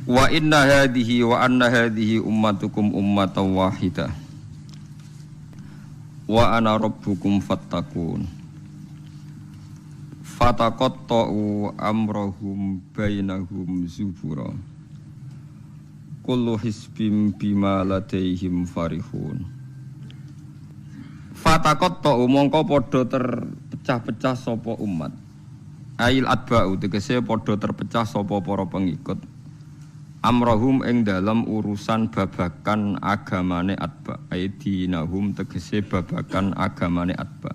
Wa inna hadhihi wa anna hadhihi ummatukum ummatan wahidah wa ana rabbukum fattaqun. Fataqatta'u amrahum bainahum zubura. Kullu hisbim bima ladaihim farihun. Fataqatta'u mongko padha terpecah-pecah sapa umat. Ail atba'u tegese padha terpecah sapa para pengikut. Amrahum ing dalam urusan babakan agamane atba. Aidinahum tegese babakan agamane atba.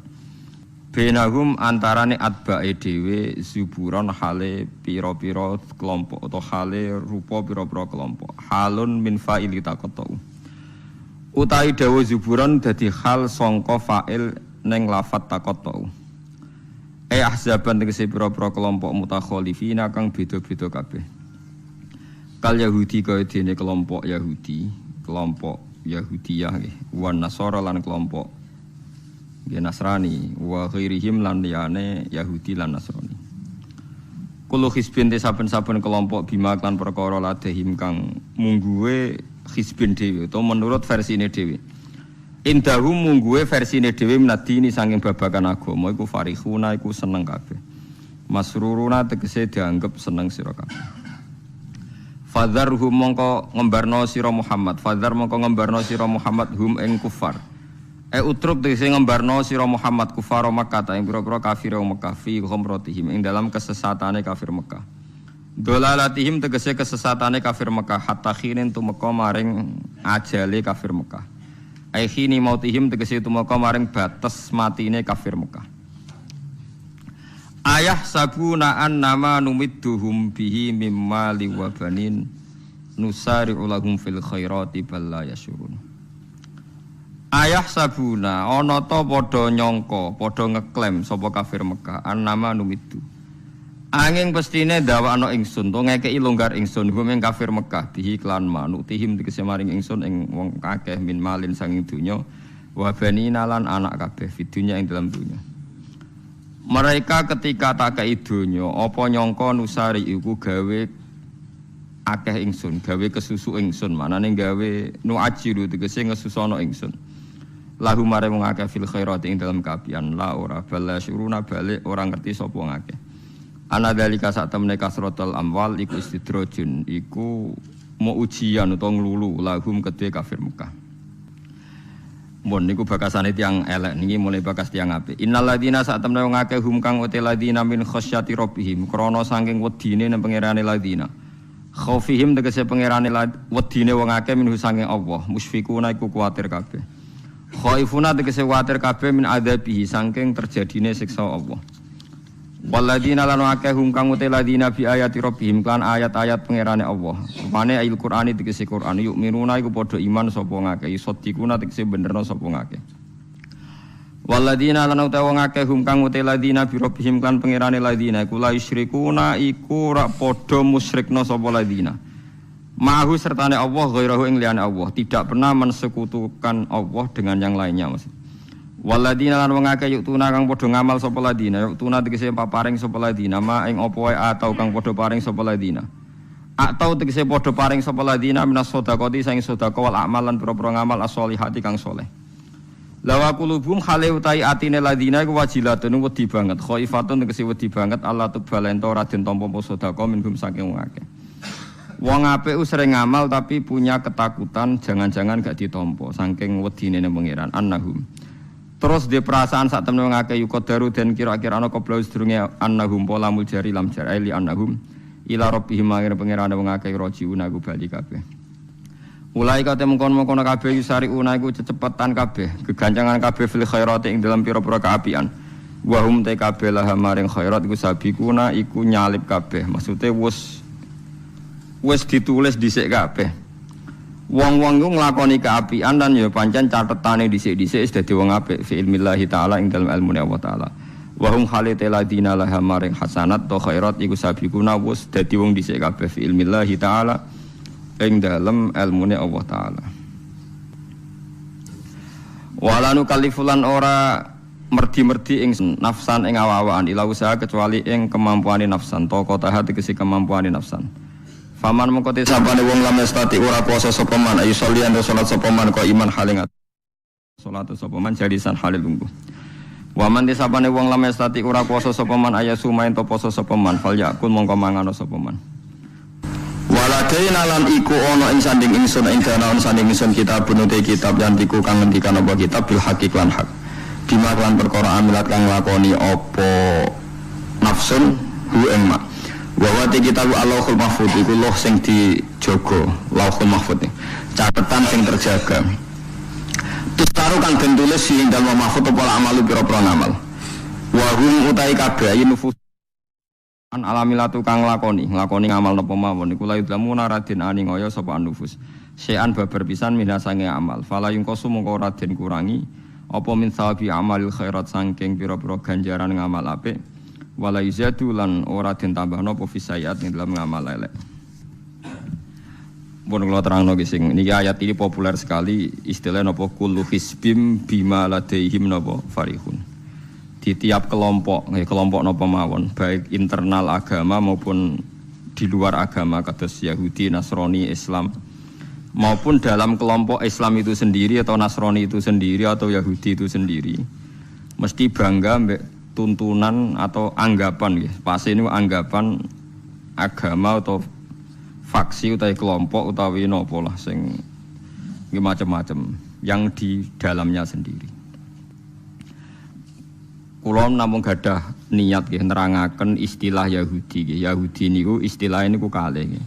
Benahum antarane atbae dhewe zuburon hale pira-pira kelompok atau hale rupa pira-pira kelompok. Halun min fa'ili taqattu. Utawi dawa zuburon dadi hal sangka fa'il ning lafat taqattu. Ahzaban tegese pira-pira kelompok mutakhalifina kang beda-beda kabeh. Kal Yahudi kaya dene kelompok Yahudi, kelompok Yahudiyah nggih, wan Nasara lan kelompok Nasrani wa ghairihim lan liyane Yahudi lan Nasrani. Kulo hizbin te saben-saben kelompok bima lan perkara ladehim kang mungguwe hizbin dhewe utawa menurut versine dhewe. Indahum mungguwe versine dhewe minadini sanging babakan agama iku farihuna iku seneng kabeh. Masruruna tegese dianggep seneng sira kabeh. Fadzarhum mongko ngembarno sira Muhammad, fadzar mongko ngembarno sira Muhammad hum ing kufar. Utruk tegese ngembarno sira Muhammad kufar Makkah ta ing pira-pira kafir Mekah fi ghamratihim ing dalam kesesatane kafir Mekah. Dolalatihim tegese kesesatane kafir Mekah hatta khinin tumeka maring ajale kafir Mekah. Ai khini mautihim tegese tumeka maring batas matine kafir Mekah. Ayah sabuna annama numidduhum bihi mimma liwabanin nusari'u lahum fil khairati bal la yasyurun. Ayah sabuna ana ta padha nyangka, padha ngeklaim sapa kafir Mekah annama numiddu. Anging pestine ndawakno ingsun to ngekeki longgar ingsun hum ing kafir Mekah bihi klan manutihim tegese maring ingsun ing wong akeh min malin sanging donya wa banina lan anak kabeh fidunya ing dalam donya. Mereka ketika tak kei donya apa nyangka nusari iku gawe akeh ingsun, gawe kesusu ingsun, manane gawe nuajiru tegese ngesusono ingsun. Lahu mare wong akeh fil khairati ing dalam kapian la ora bala syuruna balik ora ngerti sapa wong akeh. Ana dalika sak temene kasratul amwal iku istidrajun iku mau ujian utawa nglulu lahum kedhe kafir Mekah. Mun niku bakasane tiyang elek niki mulai bakas tiyang apik. Innal ladina sak temene wong akeh hum kang uti ladina min khasyati rabbihim krana saking wedine nang pangerane ladina. Khaufihim tegese pangerane wedine wong akeh minhu saking Allah musfikuna iku kuwatir kabeh. Khaifuna tegese kuwatir kabeh min adzabihi saking terjadine siksa Allah. Waladina lan akeh hum kang uti ladina bi ayati rabbihim kan ayat-ayat pangerane Allah. Rupane ayat Qur'ani tegese Qur'an yuk minuna iku padha iman sapa ngakeh isotikuna tegese benerno sapa ngakeh. Waladina lan utawa wong akeh hum kang uti ladina bi rabbihim kan pangerane ladina iku la yusyrikuna iku ora padha musyrikna sapa ladina. Ma'ahu sertane Allah ghairahu ing liyane Allah, tidak pernah mensekutukan Allah dengan yang lainnya maksud. Waladina lan wong akeh yuktuna kang padha ngamal sapa ladina, yuktuna tegese paparing sapa ladina, ma ing apa wae atau kang padha paring sapa ladina. Atau tegese padha paring sapa ladina minas sedaqati saing sedekah wal amal lan pira-pira ngamal as-sholihati kang saleh. Lawa qulubum khale utai atine ladina iku wajilatun wedi banget, khaifatun tegese wedi banget Allah tubalento ora den tampa sedekah minhum saking wong akeh. Wong apik sering ngamal tapi punya ketakutan jangan-jangan gak ditampa saking wedine ning pangeran annahum. Terus di perasaan saat temen wong akeh yuqadaru den kira-kira ana qabla sedurunge annahum pola muljari lam jar ali annahum ila rabbihim mangir pangerane wong akeh rajiuna iku bali kabeh. Mulai kate mengkon-mengkon kabeh yusariuna iku cecepatan kabeh, gegancangan kabeh fil khairati ing dalam pira-pira kaapian. Wa hum ta kabeh laha maring khairat iku sabikuna iku nyalip kabeh. Maksude wis ditulis dhisik kabeh. Wong-wong iku nglakoni kaapian lan ya pancen catetane dhisik-dhisik wis dadi wong apik fi ilmillahi taala ing dalem ilmune Allah taala. Wa hum khalita ladina laha maring hasanat to khairat iku sabikuna wis dadi wong dhisik kabeh fi ilmillahi taala ing dalem ilmune Allah taala. Walanu kalifulan ora merdi-merdi ing nafsan ing awak-awakan ila usaha kecuali ing kemampuane nafsan to kota hati kesi kemampuane nafsan. Faman mengko te sapane wong lam yastati ora kuasa sapa man ayu sholian salat sapa man kok iman haling salat sapa man jalisan halil lungguh. Waman te sapane wong lam yastati ora kuasa sapa man ayasu main to poso sapa man fal yakun mongko mangano sapa man. Waladaina lan iku ana ing sanding ingsun ing dana sanding ingsun kitab bunute kitab yang diku kang ngendikan apa kitab bil hakik lan hak. Bima lan perkara amilat kang lakoni apa nafsun hu ing mak. Wa wati kitab Allahul Mahfuz iku loh sing dijaga, Lauhul Mahfuz. Catetan sing terjaga. Terus taruh kang den tulis ing dalem mahfuz apa amalu pira-pira ngamal. Wa hum utai kabeh nufus an alamilatu kang nglakoni ngamal napa mawon iku layu lamun radin ani ngaya sapa nufus. Sean babar pisan minasange amal. Fala yung kosu mongko radin kurangi apa min sawabi amalil khairat saking pira-pira ganjaran ngamal apik. Wala izatu lan ora den tambahno apa fisayat ing dalam ngamal elek. Pun kula terangno ki sing niki ayat ini populer sekali istilah napa kullu hisbim bima ladaihim napa farihun. Di tiap kelompok napa mawon baik internal agama maupun di luar agama kados Yahudi, Nasrani, Islam maupun dalam kelompok Islam itu sendiri atau Nasrani itu sendiri atau Yahudi itu sendiri mesti bangga mbek tuntunan atau anggapan ya. Pasti ini anggapan agama atau faksi utawi kelompok utawi napa lah sing macam-macam yang di dalamnya sendiri. Kula namung gadah niat nggih nerangaken istilah Yahudi nggih. Yahudi niku istilah niku kalih nggih.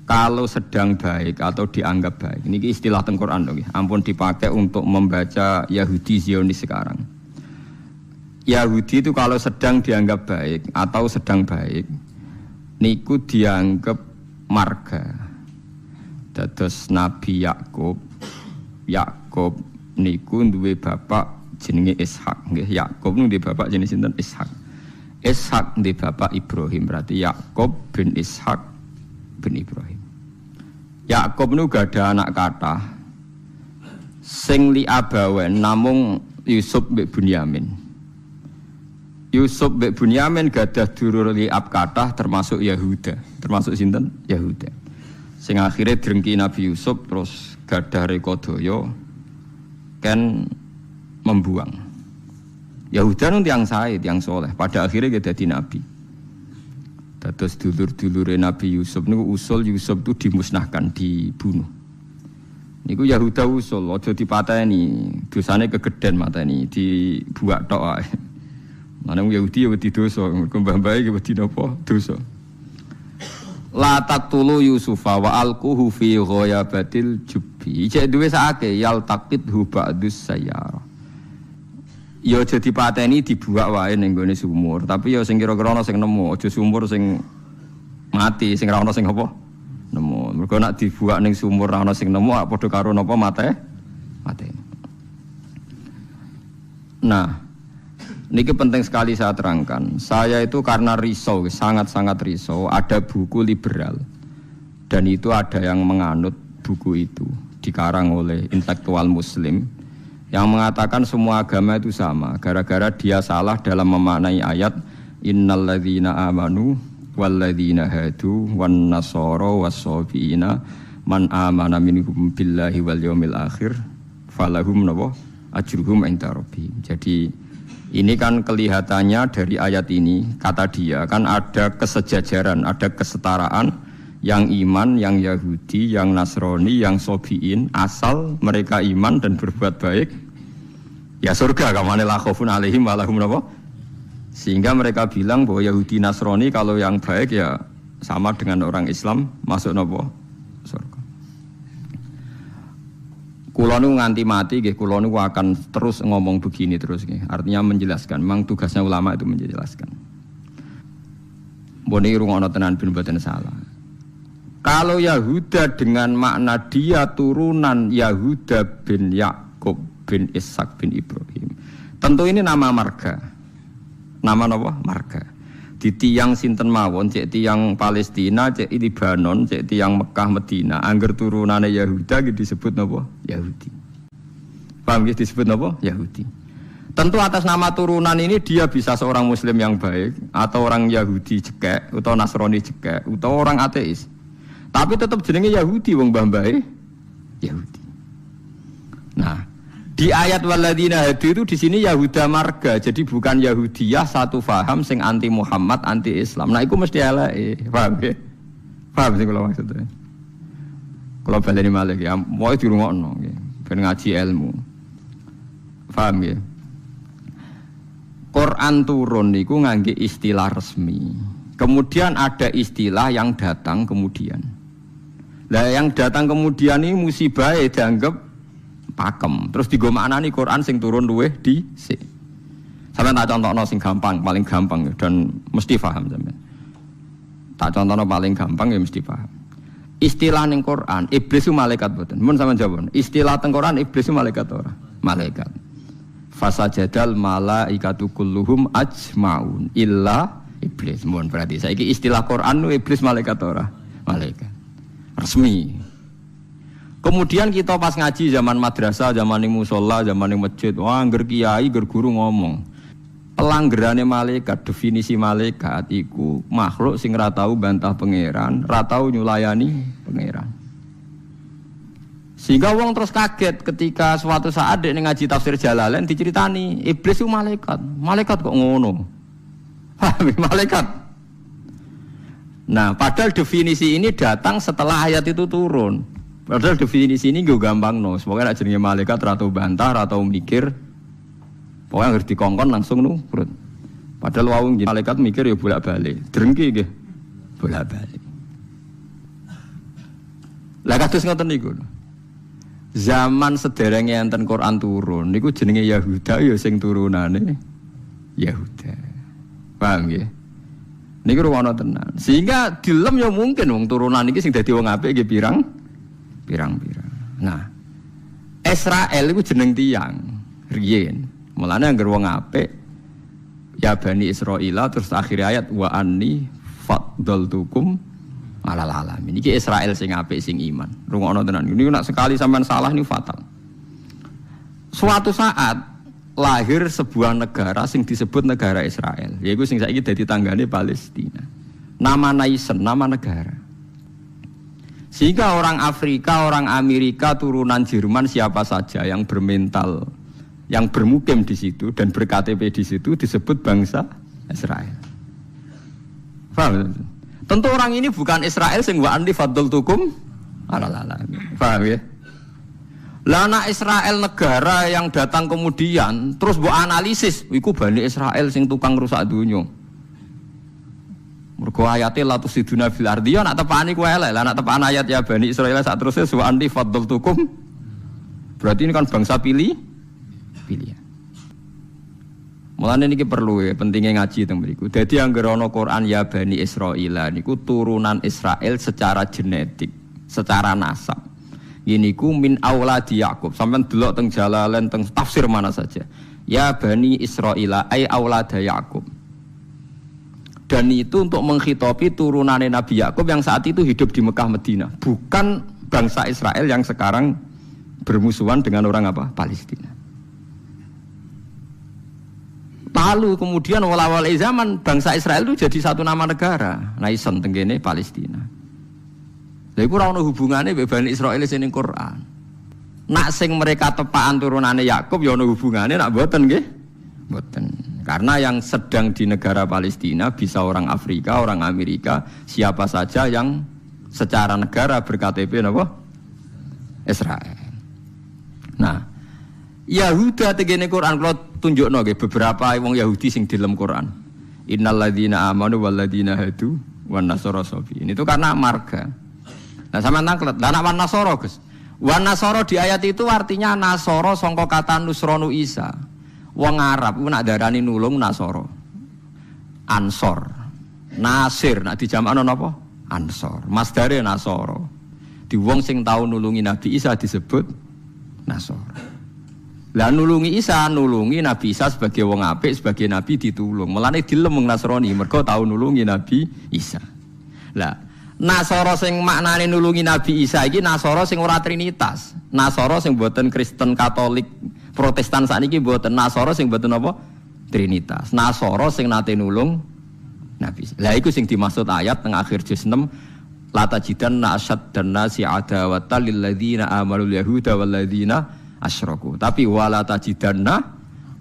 Kalau sedang baik atau dianggap baik. Niki istilah teng Quran nggih. Ampun dipakai untuk membaca Yahudi Zionis sekarang. Yahudi itu kalau sedang dianggap baik atau sedang baik niku dianggap marga. Dados Nabi Yakub niku duwe bapak jenenge Ishak nggih. Yakub niku duwe bapak jenenge sinten Ishak. Ishak duwe bapak Ibrahim, berarti Yakub bin Ishak bin Ibrahim. Yakub niku gadah anak kathah sing li abawen namung Yusuf mbek Bunyamin. Yusuf mbek Bunyamin gadah dulur liab kathah termasuk Yahuda. Termasuk sinten? Yahuda. Sing akhire drengki Nabi Yusuf terus gadah rekodaya kan membuang. Yahuda nu tiyang sae, tiyang saleh, pada akhirnya dia dadi nabi. Dados dulur-dulure Nabi Yusuf niku usul Yusuf itu dimusnahkan, dibunuh. Niku Yahuda usul aja dipateni, dosane kegeden mateni, dibuak tok ae. Manung Yahudi ya wedi dosa, mergo mbah-mbahe ya wedi napa? Dosa. La taqtulu Yusufa wa alquhu fi ghayabatil jubbi. Cek duwe sakake yal taqithu ba'dus sayyara. Ya aja dipateni dibuak wae ning gone sumur, tapi ya sing kira-kira ana sing nemu, aja sumur sing mati, sing ra ana sing apa? Nemu. Mergo nek dibuak ning sumur ra ana sing nemu, padha karo napa mate. Nah, niki penting sekali saya terangkan. Saya itu karena risau, sangat-sangat risau. Ada buku liberal dan itu ada yang menganut buku itu dikarang oleh intelektual Muslim yang mengatakan semua agama itu sama. Gara-gara dia salah dalam memaknai ayat innalladzina amanu walladzina hadu wan nasara was-sabiina man amana minhum billahi wal yaumil akhir falahum ajruhum inda rabbihim. Jadi ini kan kelihatannya dari ayat ini, kata dia kan ada kesejajaran, ada kesetaraan yang iman, yang Yahudi, yang Nasrani, yang Sobiin, asal mereka iman dan berbuat baik, ya surga. Kamane la khaufun alaihim wa lahum napa? Sehingga mereka bilang bahwa Yahudi Nasrani kalau yang baik ya sama dengan orang Islam masuk napa? Surga. Kulo nu nganti mati nggih, kulo nu akan terus ngomong begini terus nggih. Artinya menjelaskan, memang tugasnya ulama itu menjelaskan. Mbone rungono tenan ben mboten salah. Kalau Yahuda dengan makna dia turunan Yahuda bin Yakub bin Ishak bin Ibrahim, tentu ini nama marga. Nama apa? Marga. Di tiang sinten mawon, cek tiang Palestina, cek Libanon, cek tiang Mekah Medina, angger turunane Yahuda gitu disebut napa? Yahudi. Paham gitu disebut napa? Yahudi. Tentu atas nama turunan ini dia bisa seorang muslim yang baik atau orang Yahudi cekek atau Nasrani cekek atau orang ateis. Tapi tetap jenenge Yahudi wong mbah-mbahe Yahudi. Nah, di ayat waladina hadu itu di sini Yahuda marga. Jadi bukan Yahudiyah satu faham sing anti Muhammad, anti Islam. Nah, itu mesti eleke. Paham ya? Paham sih kalau maksudnya. Kalau baleni malih ya, mau dirungokno nggih. Ben ngaji ilmu. Paham ya? Quran turun niku ngangge istilah resmi. Kemudian ada istilah yang datang kemudian. Lah yang datang kemudian ini musibah dianggap pakem. Terus digo maknani Quran sing turun luweh dhisik. Sampeyan tak contohno sing gampang, paling gampang dan mesti paham sampeyan. Tak contohno paling gampang ya mesti paham. Istilah ning Quran, iblis itu malaikat mboten. Mun sampeyan jawab. Istilah teng Quran iblis itu malaikat ora? Malaikat. Fasajadal malaikatu kulluhum ajmaun illa iblis. Mohon berarti saiki istilah Quran nu iblis malaikat ora? Malaikat. Resmi. Kemudian kita pas ngaji zaman madrasah, zaman ning musala, zaman ning masjid, wah ngger kiai, ngger guru ngomong. Pelanggerane malaikat, definisi malaikat iku makhluk sing ra tau bantah pangeran, ra tau nyulayani pangeran. Sehingga wong terus kaget ketika suatu saat dia ngaji tafsir Jalalain diceritani iblis itu malaikat. Malaikat kok ngono? Malaikat. Nah, padahal definisi ini datang setelah ayat itu turun. Padahal definisi ini gue gampang no. Pokoknya nak jenenge malaikat atau bantah atau mikir. Pokoknya harus dikongkon langsung nurut. Padahal wong malaikat mikir ya bolak-balik. Drengki nggih. Bolak-balik. Lah kados ngoten niku. Zaman sederenge enten Quran turun niku jenenge Yahuda ya sing turunane Yahuda. Paham nggih? Niku ruwono tenan. Sehingga dilem ya mungkin wong turunan iki sing dadi wong apik nggih pirang-pirang. Nah, Israel iku jeneng tiyang riyen. Mulane anggere wong apik ya Bani Israila terus akhir ayat wa anni faddaltukum alal alamin. Iki Israel sing apik sing iman. Rungokno tenan. Niku nek sekali sampean salah niku fatal. Suatu saat lahir sebuah negara sing disebut negara Israel. Yaiku sing saiki dadi tanggane Palestina. Nama nation, nama negara. Sehingga orang Afrika, orang Amerika, turunan Jerman siapa saja yang bermental, yang bermukim di situ dan ber-KTP di situ disebut bangsa Israel. Paham? Tentu orang ini bukan Israel sing wa anni faddaltukum alal alamin. Paham ya? Lah anak Israel negara yang datang kemudian terus mbok analisis, iku Bani Israel sing tukang rusak dunya. Mergo ayate la tusiduna fil ardi ya nak tepani ku elek. Lah nak tepan ayat ya Bani Israel sak terusé wa anni faddaltukum. Berarti ini kan bangsa pilihan. Mulane niki perlu ya pentingnya ngaji teng mriku. Dadi anggere ana Quran ya Bani Israil niku turunan Israel secara genetik, secara nasab. Niku min auladi Yakub. Sampeyan delok teng Jalalain teng tafsir mana saja. Ya Bani Israil ai aulada Yakub. Dan itu untuk menghitopi turunannya Nabi Yakub yang saat itu hidup di Mekah Medina, bukan bangsa Israel yang sekarang bermusuhan dengan orang apa? Palestina. Lalu kemudian awal-awal zaman bangsa Israel itu jadi satu nama negara, nation tenggene Palestina. Lha iku ora ono hubungane mbek Bani Israil sing ning Quran. Nak sing mereka tepaan turunane Yakub ya ono hubungane, nak mboten nggih? Mboten. Karena yang sedang di negara Palestina bisa orang Afrika, orang Amerika, siapa saja yang secara negara ber-KTP napa? Israel. Nah, Yahuda tegene Quran kalau tunjukno nggih beberapa wong Yahudi sing di dalam Quran. Innalladzina amanu walladzina hadu wan nasara sabi. Itu karena marga. Nah sampean tanglet, lah nek wan nasara, Gus. Wan nasara di ayat itu artinya nasara sangka kata nusronu Isa. Wong Arab ku nak darani nulung nasara. Ansor. Nasir nak dijamakno napa? Ansor. Masdare nasara. Di wong sing tau nulungi Nabi Isa disebut nasara. Lah nulungi Isa, nulungi Nabi Isa sebagai wong apik, sebagai nabi ditulung. Mulane dilem wong Nasrani mergo tau nulungi Nabi Isa. Lah Nasara sing maknane nulungi Nabi Isa iki Nasara sing ora trinitas. Nasara sing boten Kristen Katolik Protestan sakniki mboten, Nasara sing mboten apa? Trinitas. Nasara sing nate nulung Nabi. Lah iku sing dimaksud ayat teng akhir juz 6 la tajidanna asyaddan nasi adawatan lil ladzina amanul yahuda wal ladzina asyraku. Tapi wala tajidanna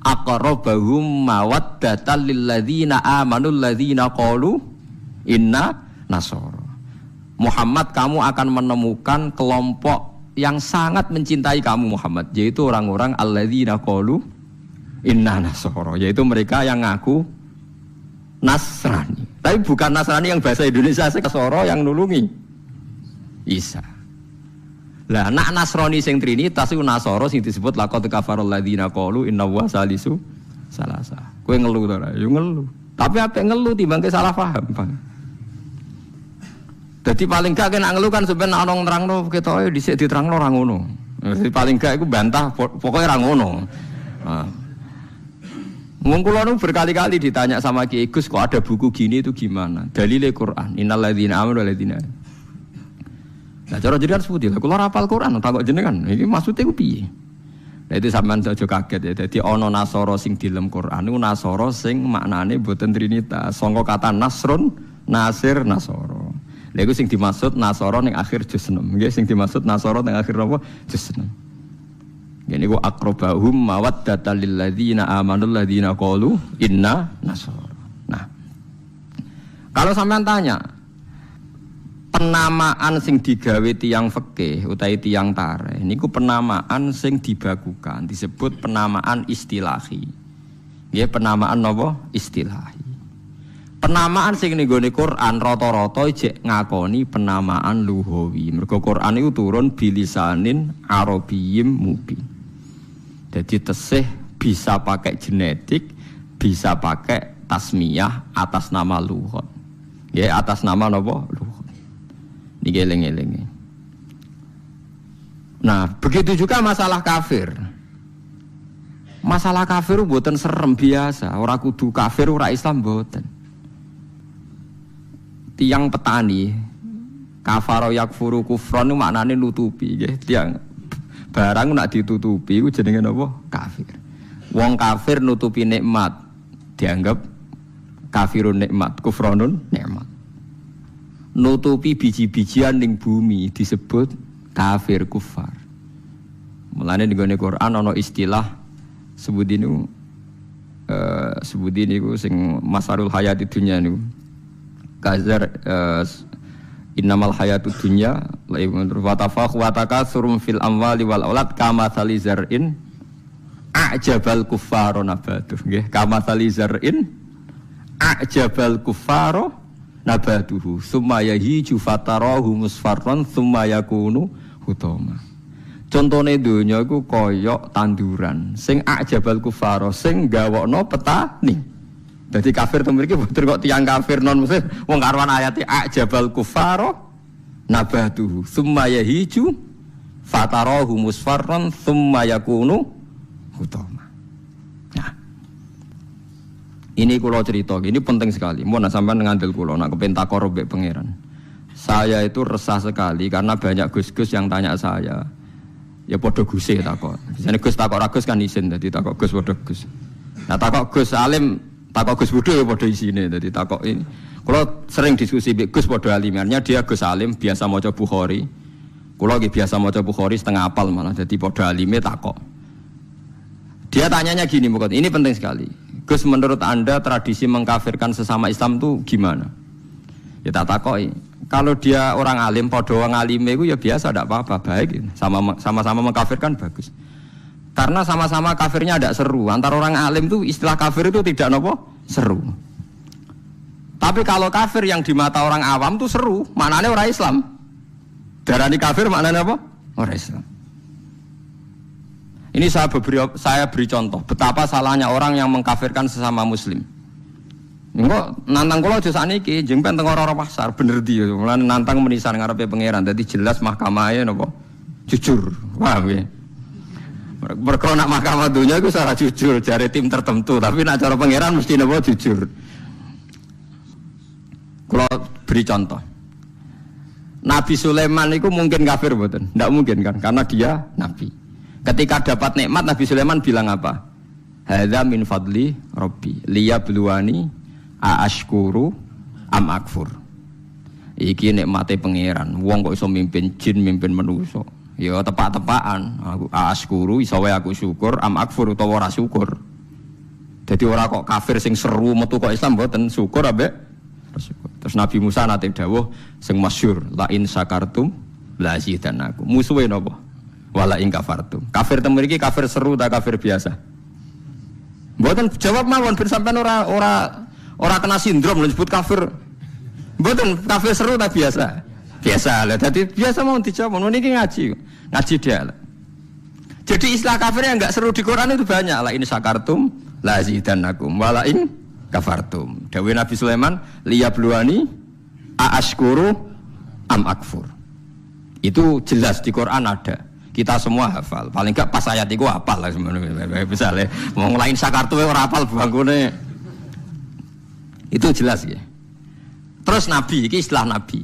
aqrabahum mawaddatan lil ladzina amanul ladzina qalu inna nasara. Muhammad, kamu akan menemukan kelompok yang sangat mencintai kamu Muhammad, yaitu orang-orang alladzina qalu inna nasara, yaitu mereka yang ngaku Nasrani. Tapi bukan Nasrani yang bahasa Indonesia, Nasara yang nulungi Isa. Lah nak Nasrani sing Trinitas iku Nasara sing disebut laqad kafarul ladzina qalu inna wa salisu salasa. Kowe ngelu ta ora? Yo ngelu. Tapi apik ngelu timbang ke salah paham, Bang. Jadi paling gak kena ngelu kan sebenarnya ana nerangno ketoke dhisik diterangno ora ngono. Jadi paling gak iku bantah pokoknya ora ngono. Wong kula nu berkali-kali ditanya sama Kiai Gus, kok ada buku gini itu gimana? Dalile Quran, innal ladzina amanu wal ladzina. Nah, cara jenengan seputi, kula hafal Quran takok jenengan, iki maksude ku piye? Lah itu sampean aja kaget ya. Dadi ana Nasara sing dilem Quran niku Nasara sing maknane boten trinitas, sangka kata Nasrun, Nasir, Nasara. Lha iku sing dimaksud Nasara ning akhir juz 6. Nggih, sing dimaksud Nasara ning akhir apa? Juz 6. Ini ku akrobahum mawaddatan lil ladzina amanul ladzina qalu inna nasara. Nah, kalau sampean tanya penamaan sing digawe tiyang fikih utawi tiyang tarikh niku penamaan sing dibakukan disebut penamaan istilahi. Nggih, penamaan napa? Istilahi. Penamaan sing ning gone Quran rata-rata jek ngakoni penamaan lughawi. Mergo Quran iku turun bilisanin arabiyyim mubin. Jadi tesih bisa pakai genetik, bisa pakai tasmiyah atas nama lughat. Ya, atas nama napa? Lughat. Niki eling-eling. Nah, begitu juga masalah kafir. Masalah kafir mboten serem biasa, ora kudu kafir ora Islam mboten. Tiang petani kafaro yakfuru kufron maknane nutupi nggih, tiang barang nak ditutupi iku jenenge napa? Kafir. Wong kafir nutupi nikmat dianggap kafirun nikmat, kufronun nikmat. Nutupi biji-bijian ning bumi disebut kafir kufar. Mulane ning Quran ana istilah sebudi niku sing masarul hayati dunya niku. Kazar innamal hayatud dunya wa tafakhu wa takatsurum fil amwali wal aulad kama salizar'in a'jabal kuffara nabatuh nggih, kama salizar'in a'jabal kuffara nabatuhu summa yahiju fatarahu musfarran summa yakunu hutama. Contone donya iku kaya tanduran sing a'jabal kuffara sing gawokno petani. Jadi kafir itu mriki betul kok tiang kafir non muslim wong karwan ayate a'jabal kuffara nabatuhu summa yahiju fatarahu musfarran summa yakunu hutama. Nah, ini kula cerita, ini penting sekali. Mun sampean ngandel kula nak kepen takor mbek pangeran. Saya itu resah sekali karena banyak gus-gus yang tanya saya. Ya padha guse takok. Bisane Gus takok ra Gus kan isin dadi takok Gus padha Gus. Nah takok Gus alim takok Gus Budha ya padha isine dadi takok ini. Kula sering diskusi mbek Gus padha alimannya, dia Gus alim biasa maca Bukhari. Kula nggih biasa maca Bukhari setengah apal malah dadi padha alime takok. Dia tanyanya gini, ini penting sekali. Gus, menurut Anda tradisi mengkafirkan sesama Islam itu gimana? Ya tak takoki. Kalau dia orang alim padha wong alime iku ya biasa ndak apa-apa, baik. Sama-sama mengkafirkan bagus. Karena sama-sama kafirnya tidak seru. Antara orang alim itu istilah kafir itu tidak nopo seru. Tapi kalau kafir yang di mata orang awam itu seru, maknanya orang Islam. Darani kafir maknanya apa? Orang Islam. Ini saya beri contoh betapa salahnya orang yang mengkafirkan sesama Muslim. Engko nantang kula aja sakniki, jeng ben teng ora pasar bener dia. Mulane nantang menisan ngarepe pangeran. Dadi jelas mahkamahe napa? Jujur. Paham ya? Mergo nak mahkamah dunia iku ora jujur jare tim tertentu, tapi nak cara pangeran mesti napa jujur. Kula beri contoh. Nabi Sulaiman itu mungkin kafir mboten? Ndak mungkin kan, karena dia nabi. Ketika dapat nikmat Nabi Sulaiman bilang apa? Hadza min fadli Rabbi liyabluwani aashkuru am akfur. Iki nikmate pangeran. Wong kok iso mimpin jin, mimpin manusa. Ya tepak-tepakan. Aku aashkuru iso wae aku syukur, am akfur utawa ora syukur. Jadi ora kok kafir sing seru metu kok Islam mboten syukur ambek syukur. Terus Nabi Musa nate dawuh sing masyhur la in sakartum la azidannakum. Musuhe napa? Wala in kafartum. Kafir temu iki kafir seru ta kafir biasa? Mboten jawab mawon ben sampean ora kena sindrom lho disebut kafir. Mboten kafir seru ta biasa? Biasa lah. Dadi biasa mau dijawab niki ngaji dia. Jadi istilah kafir yang enggak seru di Quran itu banyak. La in sakartum la azidannakum wala in kafartum. Dawuh Nabi Sulaiman liyabluwani aashkuru am akfur. Itu jelas di Quran ada. Kita semua hafal. Paling enggak pas ayat itu hafal lah sebenarnya. Misalnya mau ngelain sakartu ora hafal bangkune. Itu jelas ya. Terus Nabi, ini istilah Nabi.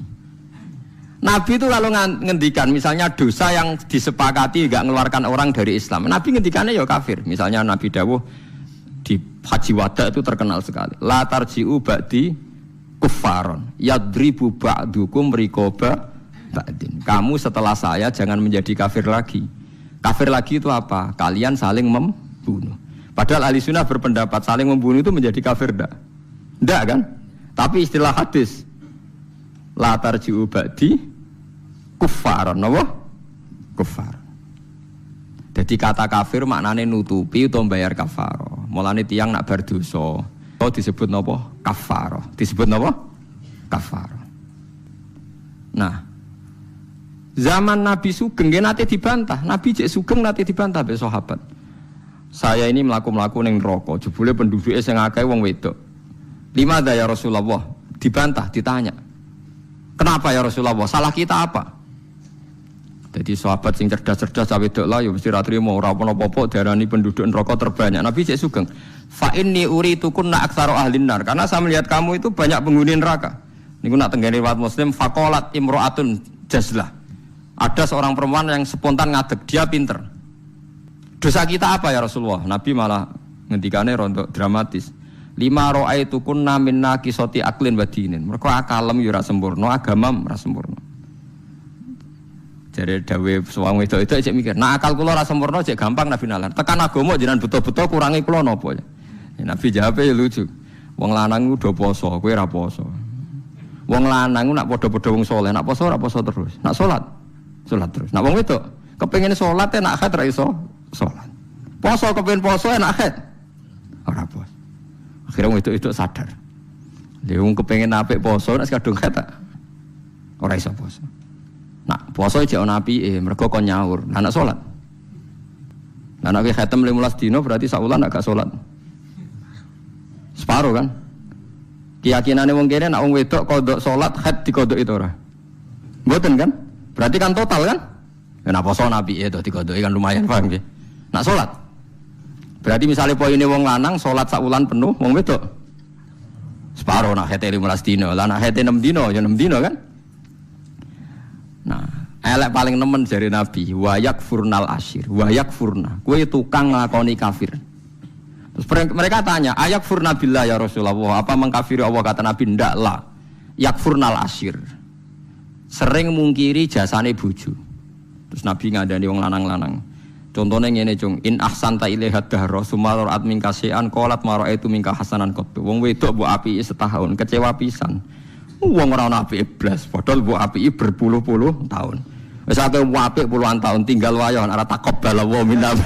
Nabi itu lalu ngendikan misalnya dosa yang disepakati enggak mengeluarkan orang dari Islam. Nabi ngendikannya ya kafir. Misalnya Nabi dawuh di Haji Wada itu terkenal sekali. La tarji'u ba'di kuffaron yadribu ba'dukum riqaba ba'din. Kamu setelah saya jangan menjadi kafir lagi. Kafir lagi itu apa? Kalian saling membunuh. Padahal ahli sunnah berpendapat saling membunuh itu menjadi kafir enggak kan? Tapi istilah hadis la tarji'u ba'di kuffaron, apa? Kuffar. Jadi kata kafir maknanya nutupi atau bayar kafaroh. Mulane tiyang nak berdosa, atau disebut napa? Kafaroh. Disebut napa? Kafaroh. Nah, zaman Nabi Sugeng nate dibantah. Nabi cek Sugeng nate dibantah be sahabat. Saya ini mlaku-mlaku ning neraka, jebule penduduke sing akeh wong wedok. Limada ya Rasulullah? Dibantah, ditanya. Kenapa ya Rasulullah? Salah kita apa? Jadi sahabat sing cerdas-cerdas cawe wedok lah ya mesti ra trimo ora apa-apa diarani penduduk neraka terbanyak. Nabi cek Sugeng. Fa inni uritukunna aktsaru ahlin nar. Karena saya melihat kamu itu banyak penghuni neraka. Niku nak tenggene riwayat Muslim faqalat imra'atun jazlah. Ada seorang perempuan yang spontan ngadeg, dia pinter. Dosa kita apa ya Rasulullah? Nabi malah ngendikane rontok dramatis. 5 ra'aitukunna minna qisati aklin wa dinin. Mergo akalem yo ora sempurna, agama ora sempurna. Jadi dawe suwang itu cek mikir, nah akal kula ora sempurna cek gampang Nabi nalar. Tekan agama jenengan betul-betul kurangi kula napa ya? Nabi jawab ya lucu. Wong lanang udah poso, kowe ora poso. Wong lanang nak padha-padha wong saleh, nak poso ora poso terus. Nak salat terus. Nak wong wedok kepengin salat nak haid ra iso salat. Poso kepengin poso nak haid ora poso. Akhirnya wong wedok sadar. Lha wong kepengin apik poso nak kadung haid ora iso poso. Nah, puasa iki ana apike, mergo kon nyaur, anak salat. Lah nek khatam 15 dina berarti sak wulan gak salat. Separo kan? Keyakinane wong kene nek wong wedok kodok salat haid dikodok itu ora. Mboten kan? Berarti kan total kan? Nek puasa apike to dikodoki kan lumayan paham nggih. Nak salat. Berarti misalnya poine wong lanang salat sak wulan penuh, wong wedok separo nak haid 15 dina. Lah nak haid 6 dina ya 6 dina kan? Nah, elek paling nemen jari Nabi, wayak furnal asyir, wayak furna. Kue tukang nglakoni kafir. Terus mereka tanya, ayak furna billah ya Rasulullah, apa mengkafiri Allah? Kata Nabi, ndak lah. Yak furnal asyir. Sering mungkiri jasane bojo. Terus Nabi ngandani wong lanang-lanang. Contohnya ngene cung, in ahsanta ilaiha dahra sumal ra'at min kasian qalat ma ra'aitu minka hasanan qattu. Wong wedok mbok apiki setahun, kecewa pisan. Wong ora ana apike blas, padahal mbok apiki berpuluh-puluh tahun. Wis akeh apik puluhan tahun tinggal wayo ora takobal wa minna.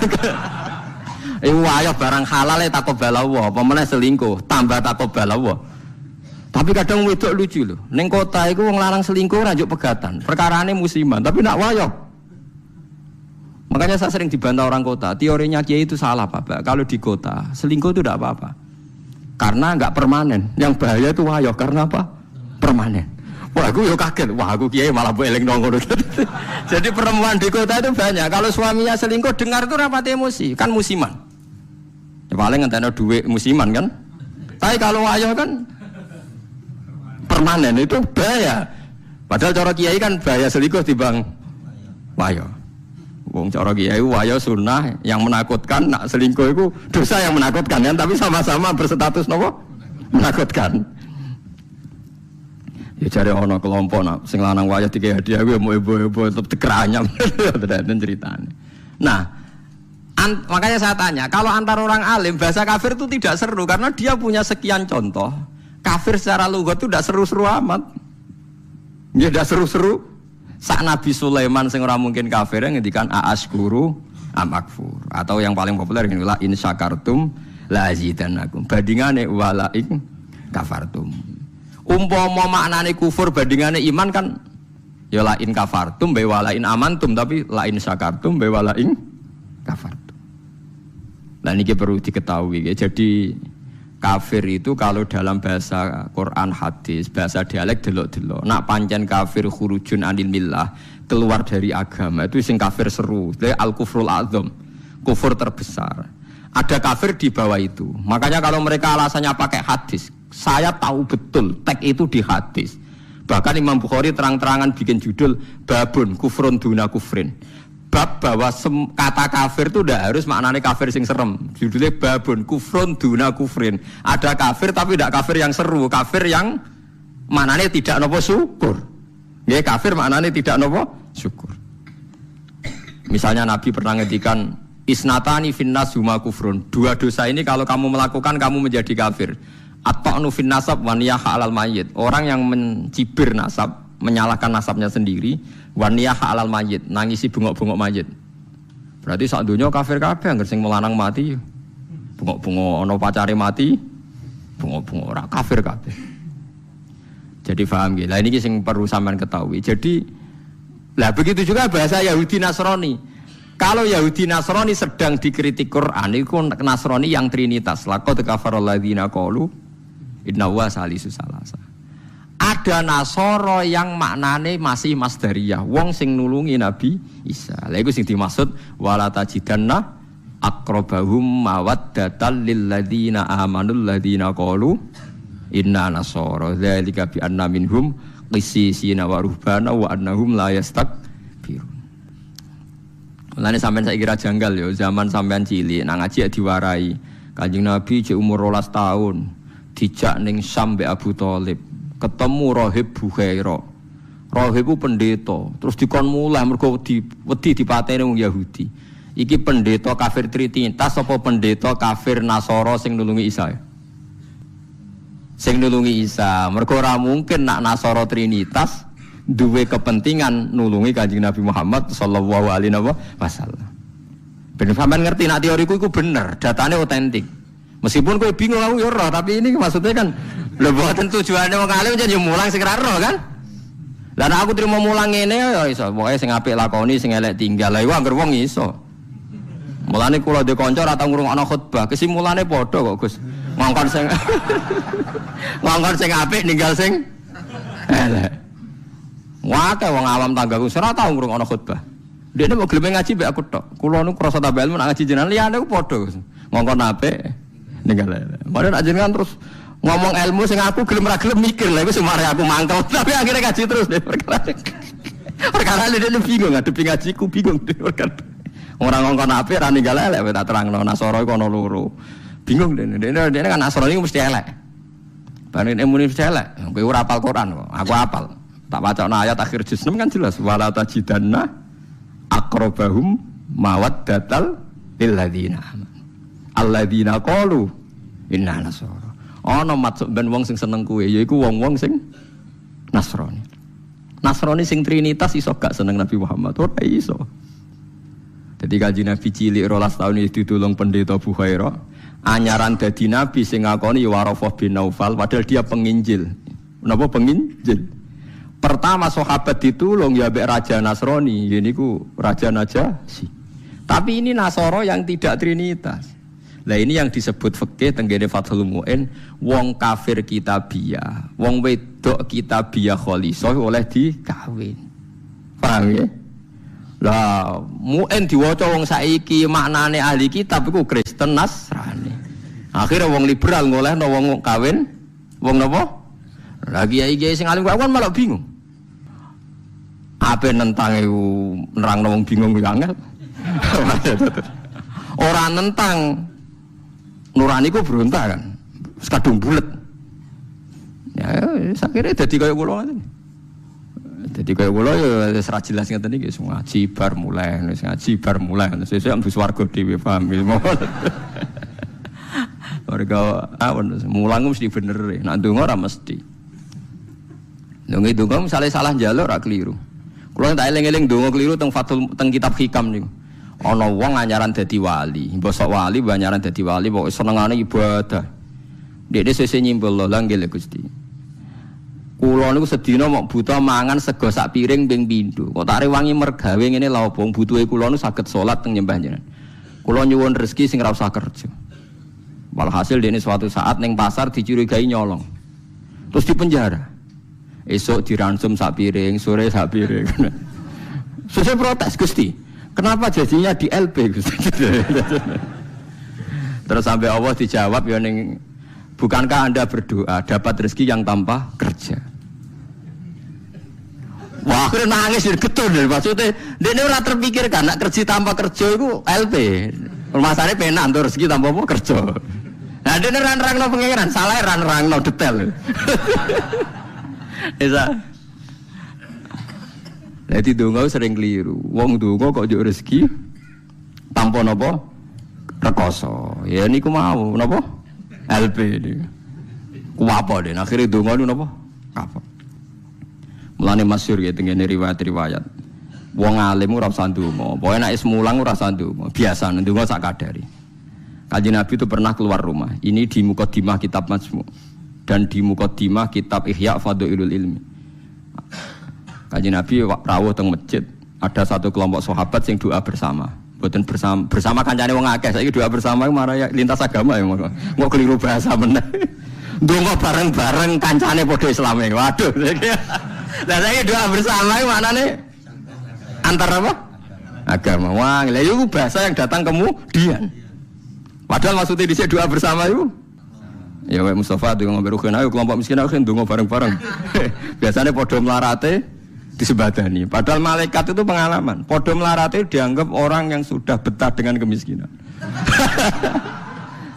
Wayo barang halal takobal wa, apa meneh selingkuh tambah takobal wa. Tapi kadang wedok lucu lho. Ning kota iku wong lanang selingkuh ora njuk pegatan. Perkarane musiman, tapi nak wayo. Makanya saya sering dibantah orang kota. Teorinya Kiai itu salah, Pak. Kalau di kota selingkuh itu tidak apa-apa. Karena enggak permanen. Yang bahaya itu wayo karena apa? Permanen. Wah, aku yo kaget. Wah, aku Kiai malah mbok eling nang ngono. Jadi perempuan di kota itu banyak. Kalau suaminya selingkuh dengar itu rapat emosi, kan musiman. Ya paling ngenteni duit musiman kan. Tapi kalau wayo kan permanen itu bahaya. Padahal cara Kiai kan bahaya selingkuh timbang wayo. Wong cara kiai wayo sunnah yang menakutkan, nak selingkuh itu dosa yang menakutkan kan, tapi sama-sama berstatus nopo menakutkan. Ya cari ono kelompok nak sing lanang wayo dikei hadiah gue mau ibu-ibu tetep dikeranyam dan ceritanya. Nah, makanya saya tanya, kalau antar orang alim bahasa kafir itu tidak seru karena dia punya sekian contoh. Kafir secara lughat itu tidak seru-seru amat. Ya tidak seru-seru. Sak Nabi Sulaiman sing ora mungkin kafir ngendikan a'askuru amakfur, atau yang paling populer ini la in syakartum la azidannakum, bandingane wala in kafartum. Umpama maknane kufur bandingane iman kan ya la in kafartum be wala in amantum, tapi la in syakartum be wala in kafartum. Nah ini perlu diketahui ya. Jadi kafir itu kalau dalam bahasa Quran hadis, bahasa dialek delok-delok. Nak pancen kafir khurujun anil millah, keluar dari agama, itu sing kafir seru. Itu al-kufrul azam, kufur terbesar. Ada kafir di bawah itu. Makanya kalau mereka alasannya pakai hadis, saya tahu betul teks itu di hadis. Bahkan Imam Bukhari terang-terangan bikin judul babun kufrun duna kufrin. Bab bahwa kata kafir itu tidak harus maknanya kafir sing serem. Judulnya babun kufrun duna kufrin. Ada kafir tapi tidak kafir yang seru, kafir yang maknanya tidak nopo syukur. Ya kafir maknanya tidak nopo syukur. Misalnya Nabi pernah ngendikan isnatani finnas huma kufrun. Dua dosa ini kalau kamu melakukan kamu menjadi kafir. At-ta'nu fin nasab wa niyah 'alal mayyit. Orang yang mencibir nasab, menyalahkan nasabnya sendiri, waniyah alal mayit, nangisi bungok-bungok mayit. Berarti sak donya kafir kabeh anggere sing melanang mati. Bungok-bungok ana pacare mati, bungok-bungok ora kafir kabeh. Jadi paham nggih. Lah niki sing perlu sampean ketahui. Jadi lah begitu juga bahasa Yahudi Nasrani. Kalau Yahudi Nasrani sedang dikritik Quran, itu Nasrani yang trinitas. Laqad kafaral ladzina qalu inna huwa salisu salasa. Ada Nasoro yang maknane masih masdariyah, wong sing nulungi Nabi Isa. Lha iku sing dimaksud wala tajidanna aqrabahum mawaddatan lil ladzina amanul ladzina qalu inna nasara dzalika bi anna minhum qissisina wa ruhbana wa annahum la yastakbirun. Mulane sampean saiki kira janggal ya, zaman sampean cilik nang ngaji diwarai. Kanjeng Nabi cek umur 12 tahun, dijak ning Syam mbek Abu Thalib. Ketemu Rahib Bukhaira. Rahib itu pendeta, terus dikon mulai mergo wedi dipateni wong Yahudi. Iki pendeta kafir trinitas apa pendeta kafir Nasara sing nulungi Isa? Sing nulungi Isa. Mergo ora mungkin nak Nasara trinitas duwe kepentingan nulungi Kanjeng Nabi Muhammad sallallahu alaihi wasallam. Ben sampean ngerti nak teoriku iku bener, datane otentik. Meskipun kowe bingung aku ya ora, tapi ini maksudnya kan lho boten tujuane wong alim jan yo mulang sing ra ero kan. Lah nek aku trimo mulang ngene ya iso, pokoke sing apik lakoni sing elek tinggal. Lah iku anggere wong iso. Mulane kula ndek kanca ora tau ngrungokno khotbah, kesimulane padha kok Gus. Ngongkon sing ngongkon sing apik ninggal sing elek. Wae wong awam tanggaku ora tau ngrungokno khotbah. Dene mau gelem ngaji mbek aku tok. Kula niku krasa tambah ilmu nak ngaji jenengan liyane ku padha Gus. Ngongkon apik ninggal elek. Mare nak jenengan terus ngomong ilmu sing aku gelem ra gelem mikir lha iku semare aku mangkel tapi akhirnya ngaji terus deh perkara ini bingung ngadepi ngajiku bingung deh orang ngongkon apik ra ninggal elek tak terangno Nasara iku ana loro bingung dene kan Nasara iku mesti elek banen emune mesti elek kowe ora hafal Quran kok aku hafal tak wacana ayat akhir juz 6 kan jelas wala tajidanna aqrabahum mawaddatal lil ladzina alladzina qalu inna nasara. Ana maksud ben wong sing seneng kuwe yaiku wong-wong sing Nasrani. Nasrani sing trinitas iso gak seneng Nabi Muhammad ora iso. Dadi Kanjeng Nabi cilik 12 tahun iki ditulung pendeta Bukhaira, anyaran dadi nabi sing ngakoni Warafah bin Naufal padahal dia penginjil. Napa penginjil? Pertama sahabat ditulung ya mbek raja Nasrani, niku raja Najasyi. Tapi ini Nasara yang tidak trinitas. Lah ini yang disebut fikih tenggene Fathul Mu'in, wong kafir kitabiah, wong wedok kitabiah khalisah oleh dikawin. Paham ya? Lah Mu'in diwaca wong saiki maknane ahli kitab iku Kristen Nasrani. Akhire wong liberal ngolehno wong kawin wong napa? Lah kiai-kiai sing alim kan malah bingung. Ape nentang iku nerangno wong bingung ku angel. Ora nentang nurani ku berontak kan. Wis kadung bulet. Ya sakire dadi kaya kula ngoten. Dadi kaya kula ya wis ra jelas ngeten iki ngaji bar mulai, ngaji bar mulai. Sesuk ambus warga dhewe paham. Warga awon mulang mesti bener, nek ndonga ora mesti. Ndonga misale salah njaluk ora keliru. Kula tak eling-eling ndonga keliru teng Fathul teng kitab Hikam niku. Ana wong anyaran dadi wali, mbosok wali anyaran dadi wali pokoke senengane ibadah. Dekne sesuk nyimpul lho nggih Gusti. Kula niku sedina mok buta mangan sego sak piring ping pindho. Kok tak rewangi mergawe ngene lha opo butuhe kula niku saged salat teng nyembah jenengan. Kula nyuwun rezeki sing ora usah kerja. Walhasil dene suatu saat ning pasar dicurigai nyolong. Terus dipenjara. Esok diransum sak piring, sore sak piring. Sesuk protes Gusti. Kenapa jadinya di LP Gusti? Terus sampai Allah dijawab ya ning bukankah Anda berdoa dapat rezeki yang tanpa kerja? Wah, akhirnya nangis getun maksudnya dene ora terpikirkan nak kerja tanpa kerja itu LP. Masalahnya penak untuk rezeki tanpa apa kerja. Nah, dene ran-rangno pengiran, salah ran-rangno detail. Isa. Jadi donga sering keliru. Wong donga kok njuk rezeki tanpa napa? Rekoso. Ya niku mau napa? LP niku. Ku apa den? Akhire donga niku napa? Kapok. Mulane masyhur ya tengene riwayat-riwayat. Wong alim ora usah ndonga. Pokoke nek wis mulang ora usah ndonga. Biasa ndonga sak kadari. Kanjeng Nabi itu pernah keluar rumah. Ini di Muqaddimah kitab Majmu' dan di Muqaddimah kitab Ihya Fadhailul Ilmi. Kanjeng Nabi rawuh teng masjid, ada satu kelompok sahabat yang doa bersama. Mboten bersama kancane wong akeh. Saiki doa bersama marah lintas agama ya. Kok keliru bahasa meneh. Ndonga bareng-bareng kancane padha Islame. Waduh. Lah saiki doa bersama maknane antar apa? Agama. Wah, lha iku bahasa yang datang kemudian. Padahal maksudnya dhisik doa bersama itu. Ya wae Mustafa donga berugen ayo kelompok miskin ayo donga bareng-bareng. Biasanya padha melarate disebadani. Padahal malaikat itu pengalaman. Padha melarate dianggap orang yang sudah betah dengan kemiskinan.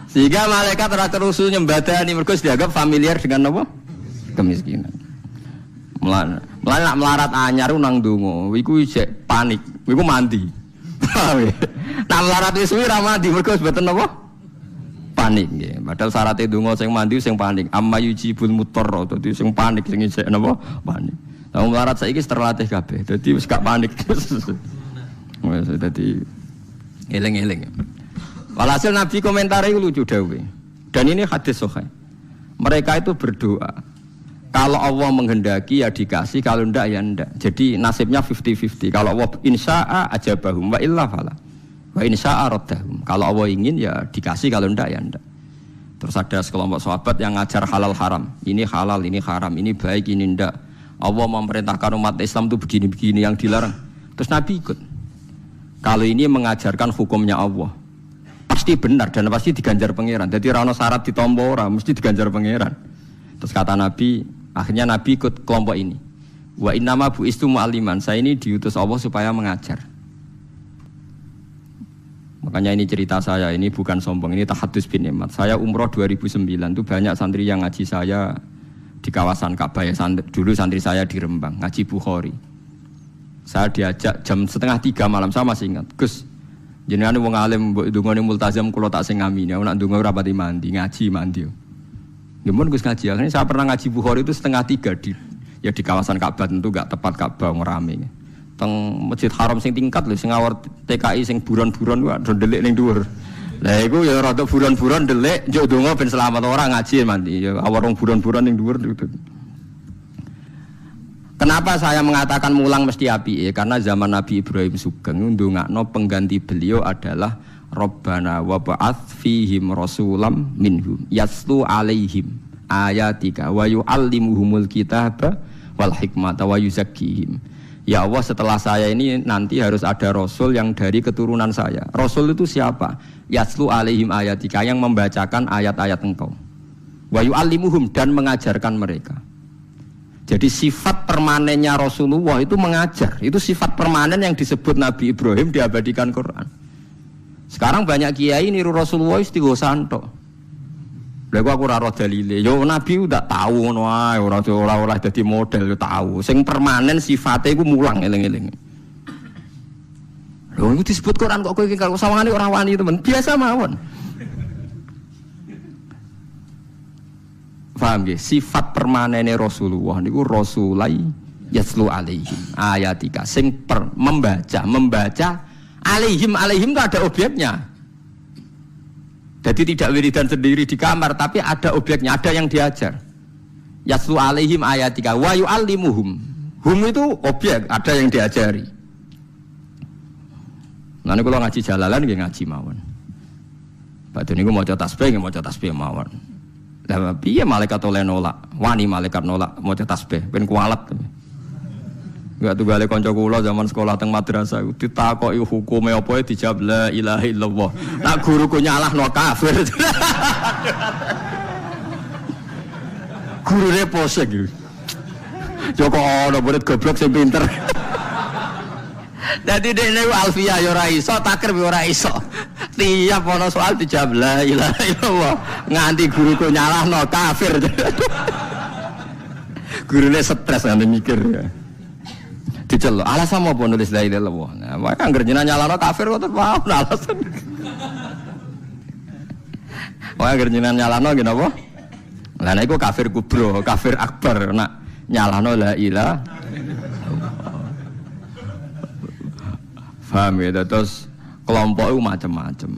Sehingga malaikat ora terusu nyembadani mergo dianggap familiar dengan apa? Kemiskinan. Mulane nak melarat anyar nang donga, iku isih panik. Iku mandi. Nak melarat wis suwi ra mandi mergo mboten apa? Panik nggih. Padahal syaratnya donga sing mandi sing panik. Amma yujibul mutarra. Dadi sing panik sing isih napa? Panik. Lah melarat saiki terlatih kabeh. Dadi wis gak panik. Wis dadi eling-eling. Walhasil Nabi komentare iku lucu dawuhe. Dan ini hadis sahih. Mereka itu berdoa. Kalau Allah menghendaki ya dikasih, kalau ndak ya ndak. Jadi nasibnya 50-50. Kalau Allah insya'a ajabahum wa illa fala. Wa insya'a raddahum. Kalau Allah ingin ya dikasih, kalau ndak ya ndak. Terus ada sekelompok sahabat yang ngajar halal haram. Ini halal, ini haram, ini baik, ini ndak. Allah memerintahkan umat Islam itu begini-begini yang dilarang. Terus Nabi ikut. Kalau ini mengajarkan hukumnya Allah, pasti benar dan pasti diganjar pangeran. Jadi ra ono syarat ditampa ora, mesti diganjar pangeran. Terus kata Nabi, akhirnya Nabi ikut kelompok ini. Wa innama bu'istu mu'alliman. Saya ini diutus Allah supaya mengajar. Makanya ini cerita saya, ini bukan sombong, ini tahadus bin nikmat. Saya umroh 2009 itu banyak santri yang ngaji saya di kawasan Ka'bah ya. Dulu santri saya di Rembang, ngaji Bukhari. Saya diajak jam 2:30 malam, saya masih ingat. Gus, jenengan wong alim mbok ndongane multazam kula tak sing ngamini. Nek ndonga ora pati mandi, ngaji mandi. Nggih Gus ngaji. Akhirnya saya pernah ngaji Bukhari itu 2:30 di kawasan Ka'bah, tentu enggak tepat Ka'bah ngrame. Teng Masjid Haram sing tingkat lho sing ngawur TKI sing buron-buron wae ndelik ning dhuwur. Lah iku ya rada buron-buron ndelik njuk ndonga ben selamat ora ngaji mandi. Ya awor wong buron-buron ning dhuwur. Kenapa saya mengatakan mulang mesti api? Karena zaman Nabi Ibrahim Sugeng ndongakno pengganti beliau adalah Rabbana wa ba'ats fihim rasulam minhum yaslu alaihim ayatika wa yu'allimuhumul kitaba wal hikmata wa yuzakkihim. Ya Allah, setelah saya ini nanti harus ada rasul yang dari keturunan saya. Rasul itu siapa? Yaslu alaihim ayatika, yang membacakan ayat-ayat engkau. Wa yu'allimuhum, dan mengajarkan mereka. Jadi sifat permanennya Rasulullah itu mengajar. Itu sifat permanen yang disebut Nabi Ibrahim diabadikan Quran. Sekarang banyak kiai niru Rasulullah istighfar santo. Lha aku ora roh dalile. Yo Nabi udah tahu ngono ae, ora dadi model yo tahu. Sing permanen sifatnya iku mulang eling-eling. Lho itu disebut Quran kok kowe iki karo sawangane ora wani temen. Biasa mawon. Paham ya? Sifat permanene Rasulullah niku rasulai yaslu alaihim ayatika sing membaca alaihim itu ada objeknya. Jadi tidak wiridan sendiri di kamar tapi ada objeknya, ada yang diajar. Yaslu alaihim ayatika wa yu'allimuhum. Hum itu objek, ada yang diajari. Nah niku kalau ngaji jalalan nggih ngaji mawon. Badhe niku maca tasbih mawon. Lah piye malaikat oleh nolak? Wani malaikat nolak maca tasbih ben kualat. Enggak tunggale kanca kula zaman sekolah teng madrasah ditakoki hukume apa dijawab la ilaha illallah. Nak guruku nyalahno kafir. Gurune posek iki. Joko ana murid goblok sing pinter. Dadi dekne alfiyah ya ora iso, takrib ya ora iso. Tiap ana soal dijawab la ilaha illallah. Nganti guruku nyalahno kafir. Gurune stres ngene mikir ya. Diceluk, alasan apa nulis la ilaha illallah. Nah, wae kan ngerjena nyalahno kafir kok terus wae alasan. Wae ngerjena nyalahno ngene apa? Lah nek iku kafir kubro, kafir akbar nak nyalahno la ilaha. Paham ya, terus kelompok itu macam-macam.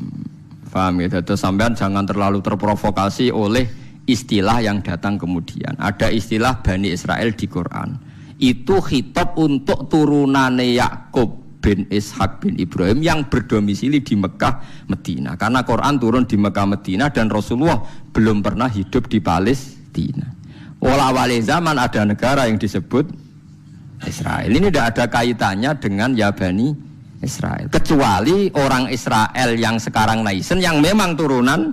Paham ya, terus sampean jangan terlalu terprovokasi oleh istilah yang datang kemudian. Ada istilah Bani Israel di Quran. Itu khitab untuk turunane Yakub bin Ishak bin Ibrahim yang berdomisili di Mekah, Medina. Karena Quran turun di Mekah, Medina dan Rasulullah belum pernah hidup di Palestina. Awal zaman ada negara yang disebut Israel. Ini tidak ada kaitannya dengan ya Bani Israel, kecuali orang Israel yang sekarang naisen yang memang turunan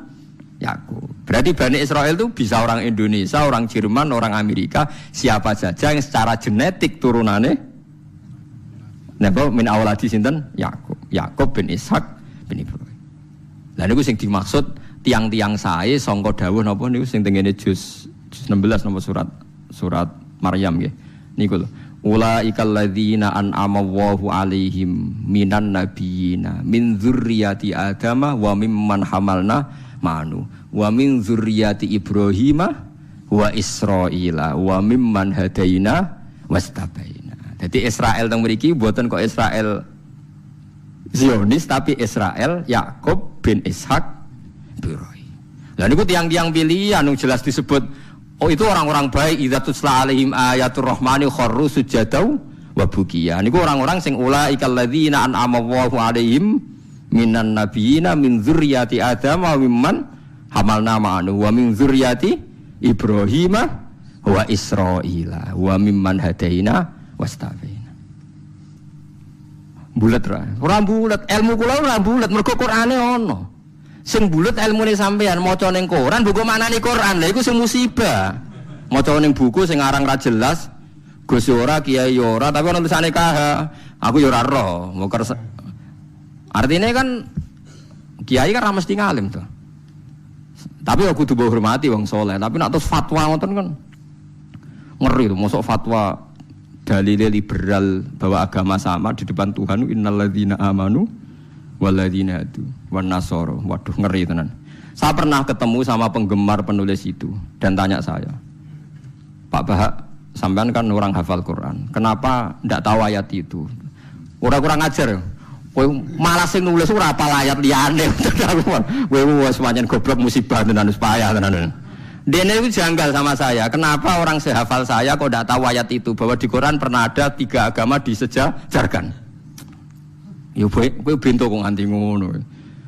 Yakub. Berarti Bani Israel itu bisa orang Indonesia, orang Jerman, orang Amerika, siapa saja yang secara genetik turunannya napa min awladi sinten Yakub bin Ishak bin Ibrahim. Lah niku sing dimaksud tiang-tiang sae sangka dawuh napa niku sing tengene juz 16 nomor surat Maryam nggih. Niku lho. Ulaikal ladzina an'ama Allahu 'alaihim minan nabiyina min dzurriyyati Adama wa mimman hamalna ma'anu wa min dzurriyyati Ibrahima wa Israila wa mimman hadaina wastabaina. Jadi Israel teng mriki mboten kok Israel Zionis tapi Israel Yakub bin Ishak Ibrahim. Lah niku tiang-tiang pilihan jelas disebut. Oh itu orang-orang baik idza tutla alaihim ayatur rahmani kharru sujadau wa bukiya. Niku orang-orang sing ulaikal ladzina an'ama Allahu alaihim minan nabiyina min dzurriyyati Adam wa mimman hamalna ma'anu wa min dzurriyyati Ibrahim wa Israila wa mimman hadaina wastabaina. Bulet ra. Ora bulet, ilmu kula ora bulet mergo Qur'ane ono. Sing bulet ilmune sampean maca ning Quran buku maknane Quran. Lha iku sing musibah. Maca ning buku sing aran ra jelas, Gus ora, Kiai ora, tapi ana tulisane KH. Aku ya ora roh. Artinya kan Kiai kan ra mesti ngalim to. Tapi aku kudu hormati wong saleh, tapi nek terus fatwa ngoten kan ngeri to, mosok fatwa dalile liberal bahwa agama sama di depan Tuhan innalladzina amanu waladina itu wan nasoro. Waduh ngeri tenan. Saya pernah ketemu sama penggemar penulis itu dan tanya saya, Pak Bahak, sampean kan orang hafal Quran, kenapa ndak tahu ayat itu? Kurang ajar. Kowe malah sing nulis ora apal ayat liyane. Kowe wis pancen goblok musibah tenan wis payah tenan. Dene itu janggal sama saya. Kenapa orang sehafal saya kok ndak tahu ayat itu bahwa di Quran pernah ada 3 agama disejajarkan? Ya kowe bento kok nganti ngono.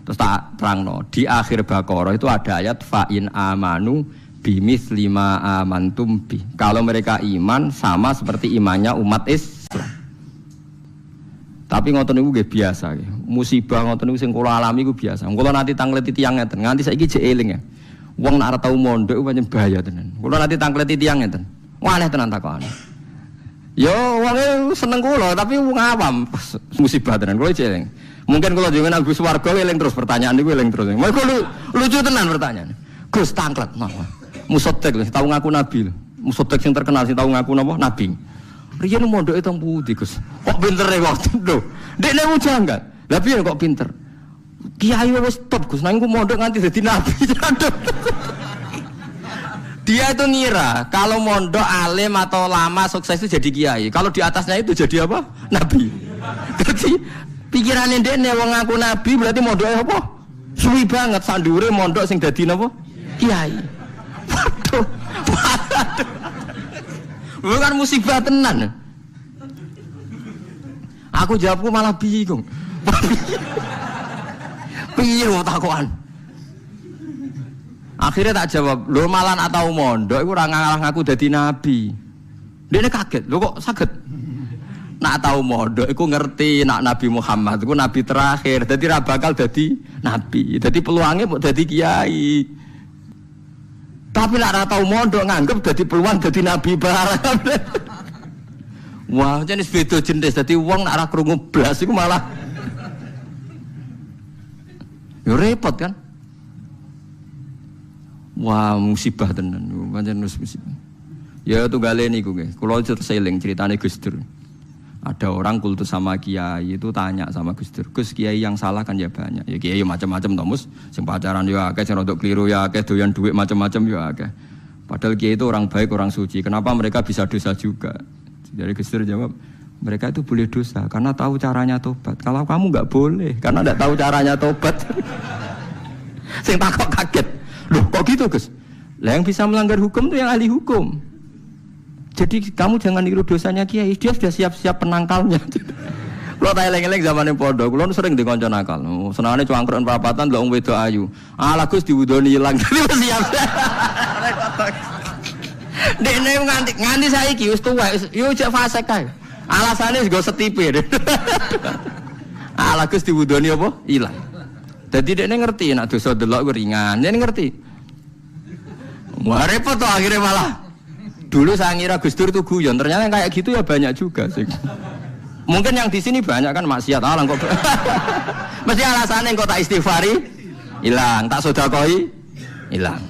Terus tak terangno, di akhir Baqarah itu ada ayat fa in amanu bimitsli ma amantum bi. Kalau mereka iman sama seperti imannya umat Islam. Tapi ngoten niku nggih biasa nggih. Musibah ngoten niku sing kula alami iku biasa. Kula nanti tangleti tiyang ngeten, nganti saiki jek eling ya. Wong nek ora tau mondok pancen bahaya tenan. Kula nanti tangleti tiyang ngeten. Aneh tenan takokane. Yo wong seneng kula tapi wong awam musibah tenan kula jeleng. Mungkin kula jenengan Gus Warga eling terus pertanyaan niku eling terus. Mergo lucu tenan pertanyaan. Gus tangklet napa? Musotek tau ngaku nabi. Musotek sing terkenal sing tau ngaku napa? Nabi. Riyen mondoke teng pundi Gus? Kok pintere kok lho. Dekne mujanggal. Lah piye kok pinter? Kiai wis top Gus, nang iku mondok nganti dadi nabi. Dia itu ngira kalau mondok alim atau lama sukses itu jadi kiai. Kalau di atasnya itu jadi apa? Nabi. Jadi pikirannya dia nih wong ngaku nabi berarti mondoknya apa? Suwi banget sandure mondok sing dadi napa? Kiai. Waduh. Bukan musibah tenan. Aku jawabku malah bingung. Piye wae takokan. Akhirnya tak jawab, lho malan atau mondok iku ora ngaku dadi nabi. Dene kaget, lho kok saged? Nak tau mondok iku ngerti nak Nabi Muhammad iku nabi terakhir, dadi ra bakal dadi nabi. Dadi peluangnya mau dadi kiai. Tapi nak ora tau mondok nganggep dadi peluang dadi nabi barang. Wah, jenis beda jenis. Dadi wong nak ora krungu blas iku malah yo repot kan? Wah, musibah tenan. Pancen musibah. Ya tunggale niku nggih. Kula terseling ceritane Gus Dur. Ada orang kultus sama kiai itu tanya sama Gus Dur. Gus, kiai yang salah kan ya banyak. Ya kiai macam-macam to, Mus. Sing pacaran ya akeh, sing rodok kliru ya akeh, doyan duit macam-macam ya akeh. Padahal kiai itu orang baik, orang suci. Kenapa mereka bisa dosa juga? Jadi Gus Dur jawab, mereka itu boleh dosa karena tahu caranya tobat. Kalau kamu enggak boleh karena enggak tahu caranya tobat. Sing takok kaget. Loh kok gitu Gus? Lah yang bisa melanggar hukum itu yang ahli hukum. Jadi kamu jangan niru dosanya kiai, dia sudah siap-siap penangkalnya. Kalau tak eleng-eleng zaman yang pondok, kalau sering dikonco nakal. Senangnya cuangkron perapatan, lo wedok ayu. Lah Gus diwudoni hilang, jadi siap. Dekne nganti saiki wis tuwek, yo cek fasek kae. Alasane go setipe. Lah Gus diwudoni apa? Hilang. Dadi dekne ngerti nek dosa delok ku ringan. Yen ngerti. Wah repot to akhirnya malah. Dulu saya ngira Gus Dur itu guyon, ternyata kayak gitu ya banyak juga sih. Mungkin yang di sini banyak kan maksiat alang kok. Mesti alasannya kok tak istighfari hilang, tak sedekah hilang.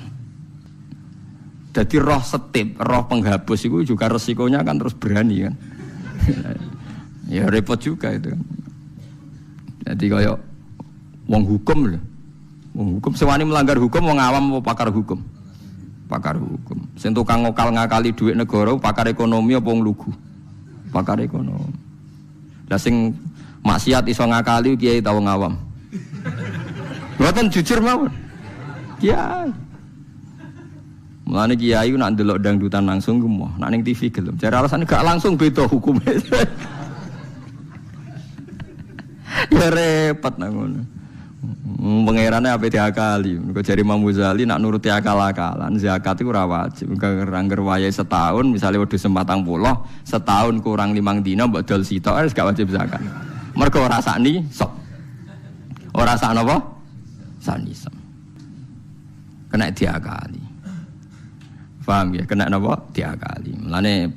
Jadi roh setip, roh penghapus itu juga resikonya kan terus berani kan. Ya repot juga itu. Jadi kayak wong hukum lho. Wong hukum sewani melanggar hukum, wong awam apa pakar hukum? Pakar hukum. Sing tukang ngokal ngakali duit negara, pakar ekonomi apa wong lugu? Pakar ekonomi. Lah sing maksiat iso ngakali kiai ta wong awam. Mboten jujur mawon. Kiai. Mulane kiai nak ndelok dangdutan langsung gemoh, nak ning TV gelem. Jare alasane gak langsung beda hukume. Ya repot nang ngono. Pangerane ape diakali. Mergo jare Imam Ghazali nak nuruti akal-akalan, zakat iku ora wajib. Angger wayahe setahun, misale wedhus 40, setahun kurang 5 dina mbok dol sitok wis gak wajib zakat. Mergo ora sakni sok. Ora sak napa? Sakni sok. Kena diakali. Paham ya? Kena napa? Diakali. Mulane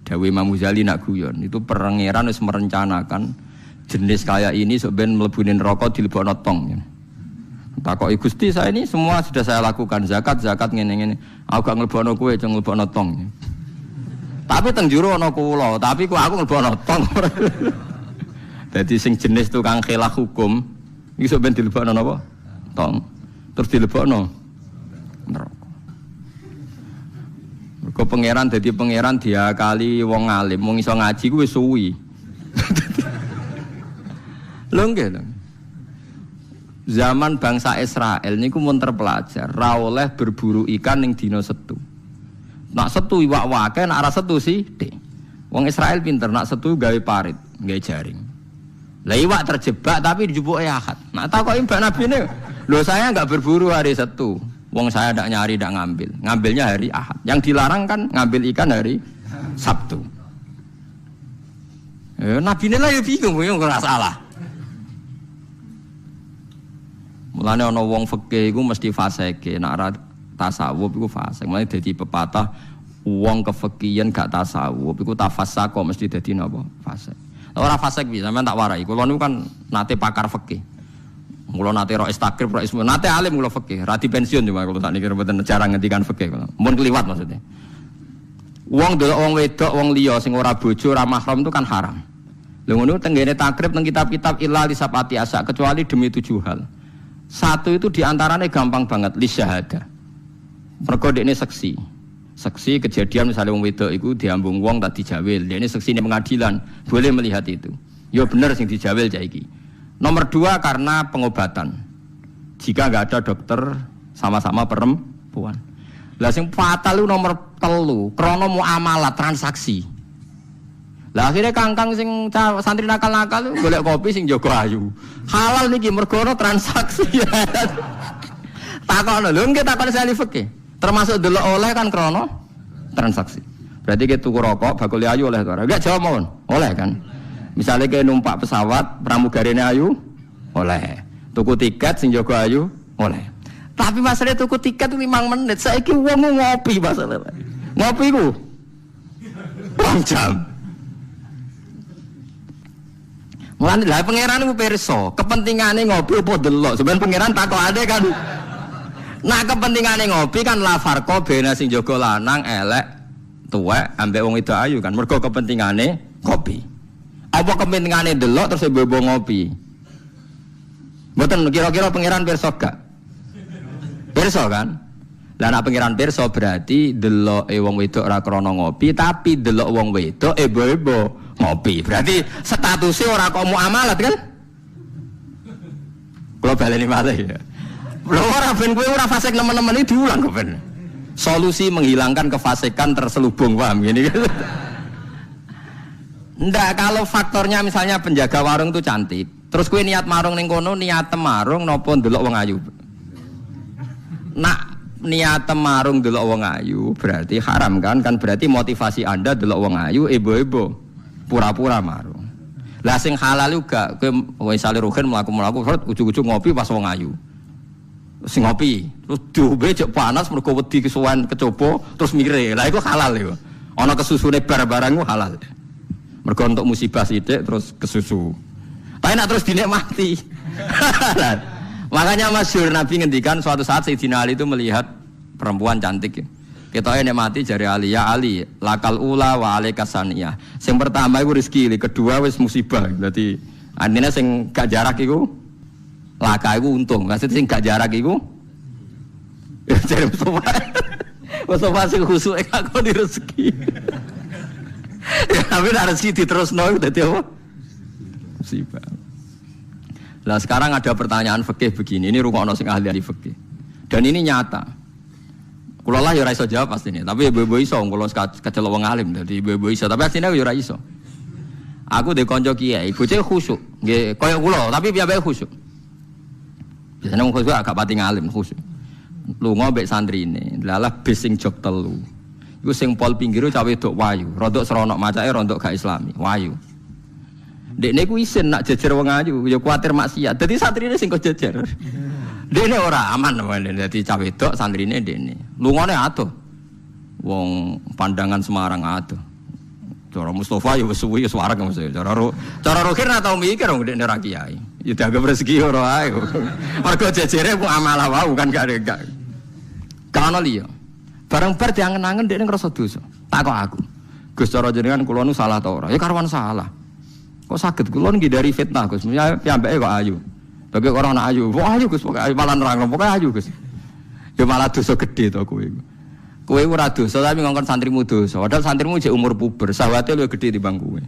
dawuh Imam Ghazali nak guyon, itu pangeran wis merencanakan jenis kayak ini sebenarnya melebunin rokok dilebokno tong. Takoki Gusti saya ini semua sudah saya lakukan zakat ngene-ngene. Aku gak nglebokno kowe, ceng nglebokno tong. Tapi teng jero ana kula, tapi kok aku nglebokno tong. Dadi sing jenis tukang khilaf hukum iki sebenarnya dilebokno napa? Tong. Terus dilebokno neraka. Mergo pangeran dadi pangeran diakali wong alim, wong iso ngaji ku wis suwi. Lho nggih lho. Zaman bangsa Israel niku mun terpelajar, ra oleh berburu ikan ning dina Setu. Nak setu iwak wake, nak ora setu sithik. Wong Israel pinter, nak setu gawe parit, gawe jaring. Lah iwak terjebak tapi dijupuke Ahad. Nak takoki mbak nabine, lho saya enggak berburu hari Setu. Wong saya ndak nyari, ndak ngambil. Ngambilnya hari Ahad. Yang dilarang kan ngambil ikan hari Sabtu. Nabine lah ya bingung, yo ora salah. Mulane ana wong fikih iku mesti fasike, nek ora tasawuf iku fasik. Mulane dadi pepatah wong kefikihan gak tasawuf iku tafasaq kok mesti dadi napa? Fasik. Ora fasik bisa sampean tak warai. Kula niku kan nate pakar fikih. Mula nate ro istakrib ro ismu. Nate alim kula fikih, ra di pensiun cuma kula sakniki mboten jarang ngendikan fikih kula. Mun kliwat maksudnya. Wong delok wong wedok wong liya sing ora bojo ora mahram itu kan haram. Lha ngono tenggene takrib teng kitab-kitab illa lisapati asa kecuali demi 7 hal. Satu itu diantaranya gampang banget li syahada. Mergo dekne saksi. Saksi kejadian misalnya wong wedok iku diambung wong tak dijawil. Dekne saksi ning pengadilan boleh melihat itu. Ya bener sing dijawil cah iki. Nomor 2 karena pengobatan. Jika enggak ada dokter sama-sama perempuan. Lah sing fatal itu nomor 3 krana muamalah transaksi. Lah akhirnya kangkang sing santri nakal-nakal golek kopi sing jaga ayu. Halal niki mergo transaksi. Takono lho nggih takon sali fikih. Termasuk delok oleh kan krana transaksi. Berarti ke tuku rokok bakul ayu oleh to ora? Enggak jawab mawon. Oleh kan. Misalnya ke numpak pesawat pramugarine ayu oleh. Tuku tiket sing jaga ayu oleh. Tapi masalah tuku tiket 5 menit. Saiki wong ngopi masalah. Ngopi ku 2 jam. Mulane lha pangeran iku pirsa, kepentingane ngopi apa delok. Sampeyan pangeran takokane kan. Nah kepentingane ngopi kan la farqa bena sing jaga lanang elek tuwek ambek wong wedok ayu kan. Mergo kepentingane ngopi. Apa kepentingane delok terus mbebo ngopi? Mboten kira-kira pangeran pirsa gak? Pirsa kan? Lah nek pangeran pirsa berarti deloke wong wedok ora krana ngopi, tapi delok wong wedok ebo-ebo ngopi. Berarti statusnya ora kok muamalat kan? Kalau baleni malih ya. Lho ora ben kowe ora fasik nemen-nemen iki diulang kok ben. Solusi menghilangkan kefasikan terselubung, paham gini gitu. Ndak kalau faktornya misalnya penjaga warung itu cantik. Terus kowe niat marung ning kono, niat marung napa ndelok wong ayu. Nak niat marung ndelok wong ayu berarti haram kan? Kan berarti motivasi Anda ndelok wong ayu ebo-ebo. Pura-pura marung. Lah sing halal juga kowe misale ruhin mlaku-mlaku ujug-ujug ngopi pas wong ayu. Sing ngopi terus diombe cek panas mergo wedi kesuwen kecoba terus mire. Lah iku halal iku. Ana kesusune bar-barang ku halal. Mergo untuk musibah sithik terus kesusu. Tapi nak terus dinikmati. Makanya masyhur Nabi ngendikan suatu saat Sayyidina Ali itu melihat perempuan cantik. Ketoke nikmati jari Ali, ya Ali, lakal ula wa alaika saniyah. Sing pertama iku rezeki, kedua wis musibah. Berarti artinya sing gak jarak iku laka iku untung. Maksud sing gak jarak iku jare Mustafa sing khusuk aku di rezeki. Ya tapi nek rezeki diterusno iku dadi apa? Musibah. Lah sekarang ada pertanyaan fikih begini, ini rungokno sing ahli fikih. Dan ini nyata. Kulo lah ya ora iso jawab pastine, tapi ibu-ibu iso kulo kecelok wong alim dadi ibu-ibu iso, tapi asline yo ora iso. Aku ndek kanca kiai, bocah khusyuk, nggih kaya kulo, tapi piyambake khusyuk. Biasane wong khusyuk agak pati ngalim khusyuk. Lunga mbek santrine, lalah bis sing jog 3. Iku sing pol pinggire cawe wedok wayu, rodok seronok macake rodok gak islami, wayu. Dekne ku isin nak jejer wong ayu, ya kuwatir maksiat. Dadi santrine sing kok jejer. Dene ora aman wae dadi cah wedok santrine dene. Lungane atuh. Wong pandangan Semarang atuh. Cara Mustafa ya wis suwi wis wareg mesti. Cara rohir ora tau mikir wong dekne ra kiai. Ya dianggap rezeki ora ae. Mergo jejere ku amalah wae kan gak. Kana liya. Bareng bar diangen-angen dekne ngrasa dosa. Takok aku. Gus cara jenengan kula nu salah ta ora? Ya karuan salah. Kok saged kula ngindari fitnah Gus. Piyambake kok ayu. Bagi orang nak ayu, wah ayu Gus, pokoknya malah nerang, pokoknya ayu Gus. Ya malah dosa gede to kowe. Kowe ora dosa tapi ngongkon santrimu dosa. Padahal santrimu jek umur puber, sawate luwih gede timbang kowe.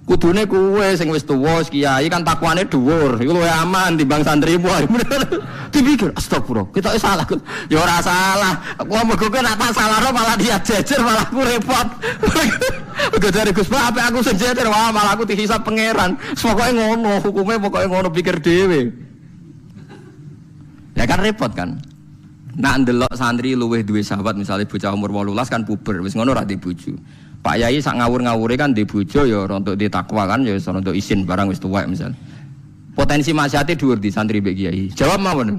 Kudune kowe sing wis tuwa kiai kan takwane dhuwur, iku luwih aman timbang santrimu. Dipikir astagfirullah, kita salah Gus. Ya ora salah. Aku mergo kowe nak tak salahno malah dia jejer, malah aku repot. Gara-gara Gus Pak, apa aku sing jejer, wah malah aku dihisab pangeran. Pokoke ngono, hukume pokoke ngono pikir dhewe. Ya kan repot kan. Nak ndelok santri luwih duwe sahabat misalnya bocah umur 18 kan puber, wis ngono ra di bojo. Pak Yai sak ngawur-ngawure kan di bojo ya untuk di takwa kan ya untuk isin barang wis tuwek misal. Potensi maksiate dhuwur di santri mbek kiai. Jawab mawon.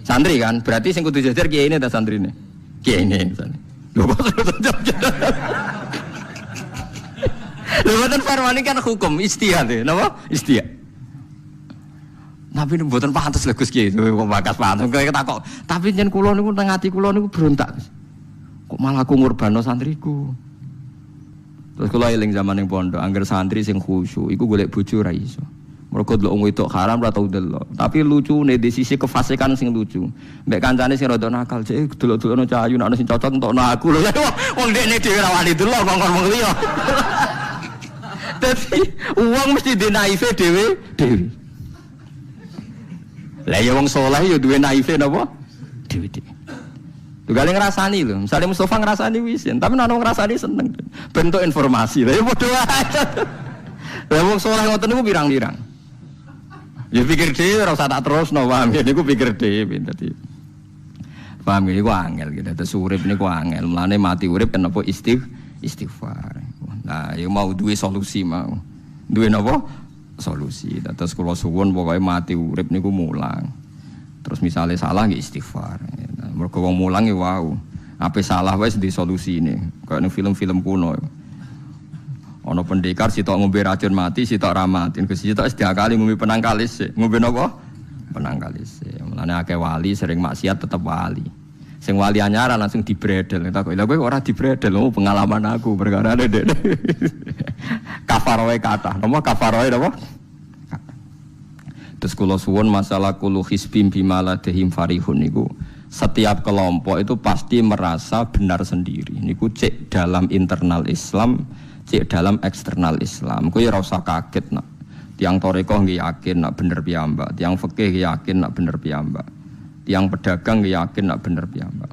Santri kan, berarti sing kudu jejer kiai ini ta santrine. Kiai ini misalnya. Lho kok lho mboten fatwa ini kan hukum istihad ya, napa? Istihad. Tapi mboten pantes lho Gus Kiai, kok bakas pantes ketakok. Tapi yen kula niku teng ati kula niku berontak. Kok malah aku ngurbano santriku. Terus kula eling zaman ning pondok, angger santri sing khusyuk iku golek bojo ra iso. Mergo delok wong wedok haram ora tau delok. Tapi lucune di sisi kefasikan sing lucu. Mbek kancane sing rada nakal, cek delok-delokno cahayu nek ana sing cocok entokno aku lho. Wong dekne dhewe ra wani delok kok wong liya. Dadi wong mesti di naife dhewe. Lah ya wong saleh ya duwe naife napa? Dhewe. Tugale ngrasani lho. Misale Mustofa ngrasani wisin, tapi nek wong ngrasani seneng. Bentuk informasi. Lah ya padha wae. Lah wong saleh ngoten niku pirang-pirang. Ya pikir dhewe ora usah tak terusno, paham ya niku pikir dhewe dadi. Paham niku angel gitu. Terus urip niku angel. Mulane mati urip kenapa istighfar. Nah, ya mau duwe solusi mau. Duwe napa? Solusi. Terus kula suwun pokoke mati urip niku mulang. Terus misalnya salah nggih istighfar. Mergo wong mulang ya wau. Ape salah wis di solusine. Kayak ning film-film kuno. Ana pendekar sitok ngombe racun mati, sitok ra mati. Gus sitok wis diakali ngombe penang kalis. Ngombe napa? Penang kalis. Mulane akeh wali sering maksiat tetep wali. Sing wali anyaran langsung dibredel. Tak kok lha kowe ora dibredel, pengalaman aku perkara ndek. Kafaroe kathah. Napa kafaroe napa? Terus kula suwun masalah kulu hisbim bimaladehim farihun niku setiap kelompok itu pasti merasa benar sendiri. Niku cek dalam internal Islam, cek dalam eksternal Islam. Kowe ora usah kaget nak. Tiang torikoh nggih yakin nak bener piyambak, tiang fikih yakin nak bener piyambak. Tiang pedagang nggih yakin nak bener piyambak.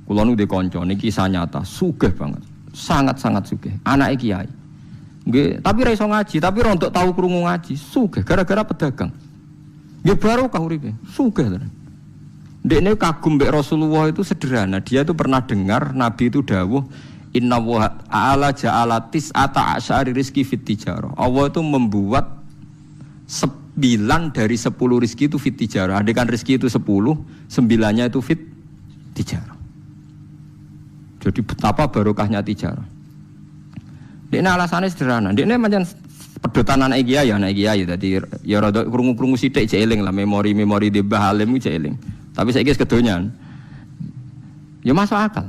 Kula nu di kanca niki kisah nyata, sugih banget. Sangat-sangat sugih. Anake kiai. Nggih, tapi ra iso ngaji, tapi rontok tahu krungu ngaji, sugih gara-gara pedagang. Nggih barokah uripe, sugih tenan. Ndekne kagum mbek Rasulullah itu sederhana. Dia itu pernah dengar Nabi itu dawuh Inna wa ta'ala ja'ala tis'ata asyari rizki fit tijarah. Allah itu membuat 9 dari 10 rizki itu fit tijarah. Andaikan rizki itu 10, 9-nya itu fit tijarah. Jadi betapa barokahnya tijarah. Dekne alasannya sederhana. Dekne pancen pedotan anak kiai dadi ya rada krungu-krungu sithik jek eling lah memori-memori di Mbah Halim jek eling. Tapi saiki wis kedonyan. Ya masuk akal.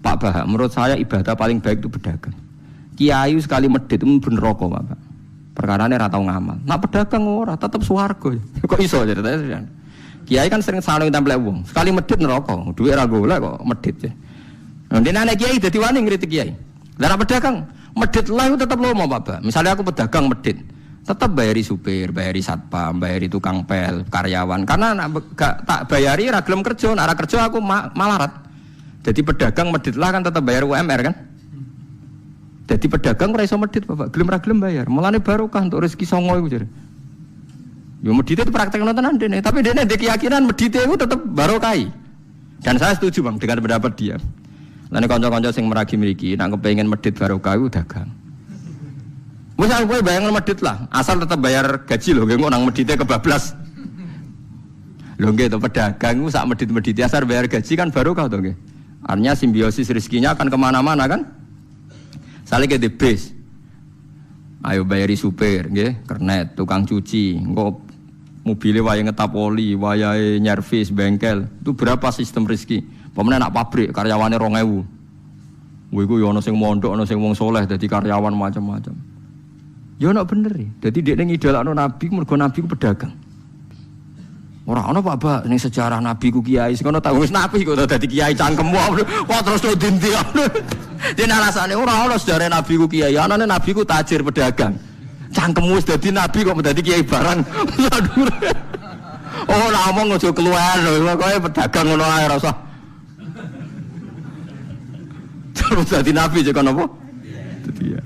Pak Bah, menurut saya ibadah paling baik itu pedagang. Kiai sekali medhit ben neraka, Pak. Perkarane ra tau ngamal. Nak pedagang ora tetep swarga. Kok iso ceritane? Kiai kan sering saling templek wong. Sekali medhit neraka, duwe ra golek kok medhit. Ndene anak kiai dadi wani ngritik kiai. Lah pedagang medhit lah itu tetep lomo, Pak Bah. Misalnya aku pedagang medhit, tetap bayari supir, bayari satpam, bayari tukang pel, karyawan. Karena gak tak bayari ra gelem kerja, nek ra kerja aku malarat. Jadi pedagang medhit lah kan tetap bayar UMR kan. Jadi pedagang ora iso medhit, Bapak. Gelem ra gelem bayar. Mulane barokah untuk rezeki songo iku jare. Yo medhit itu praktekno tenan dene, tapi dene ndek keyakinan medhit itu tetap barokah. Dan saya setuju, Bang, dengan pendapat dia. Lan kanca-kanca sing meragi mriki nek kepengin medhit barokah iku dagang. Wis aku bayang medhit lah, asal tetap bayar gaji lho, nggih nang medhite kebablas. Lho nggih to pedagang ku sak medhit-medhit asal bayar gaji kan barokah to nggih. Artinya simbiosis rezekinya akan kemana-mana kan? Saling ke bis, ayo bayari supir, nggih, kernet, tukang cuci, engko mobilnya waya ngetap oli, waya nyervis, bengkel, itu berapa sistem rezeki? Pemenang nak pabrik karyawannya 2.000, wiku yo ono sing mondok, ono sing wong soleh, jadi karyawan macam-macam. Yo ono bener ya, jadi dia ngidolakno Nabi, mergo Nabi ku pedagang. Ora ana Pak ning sejarah Nabi ku kiai sing ana tau wis nabi kok dadi kiai cangkemmu. Wah terus dindi. Dene alasane ora ana sejarah Nabi ku kiai, anane Nabi ku tajir pedagang. Cangkemmu wis dadi nabi kok dadi kiai barang. Oh ora omong aja keluar lho, kowe pedagang ngono ae ora usah. Terus dadi nabi jek napa? Dadi ya.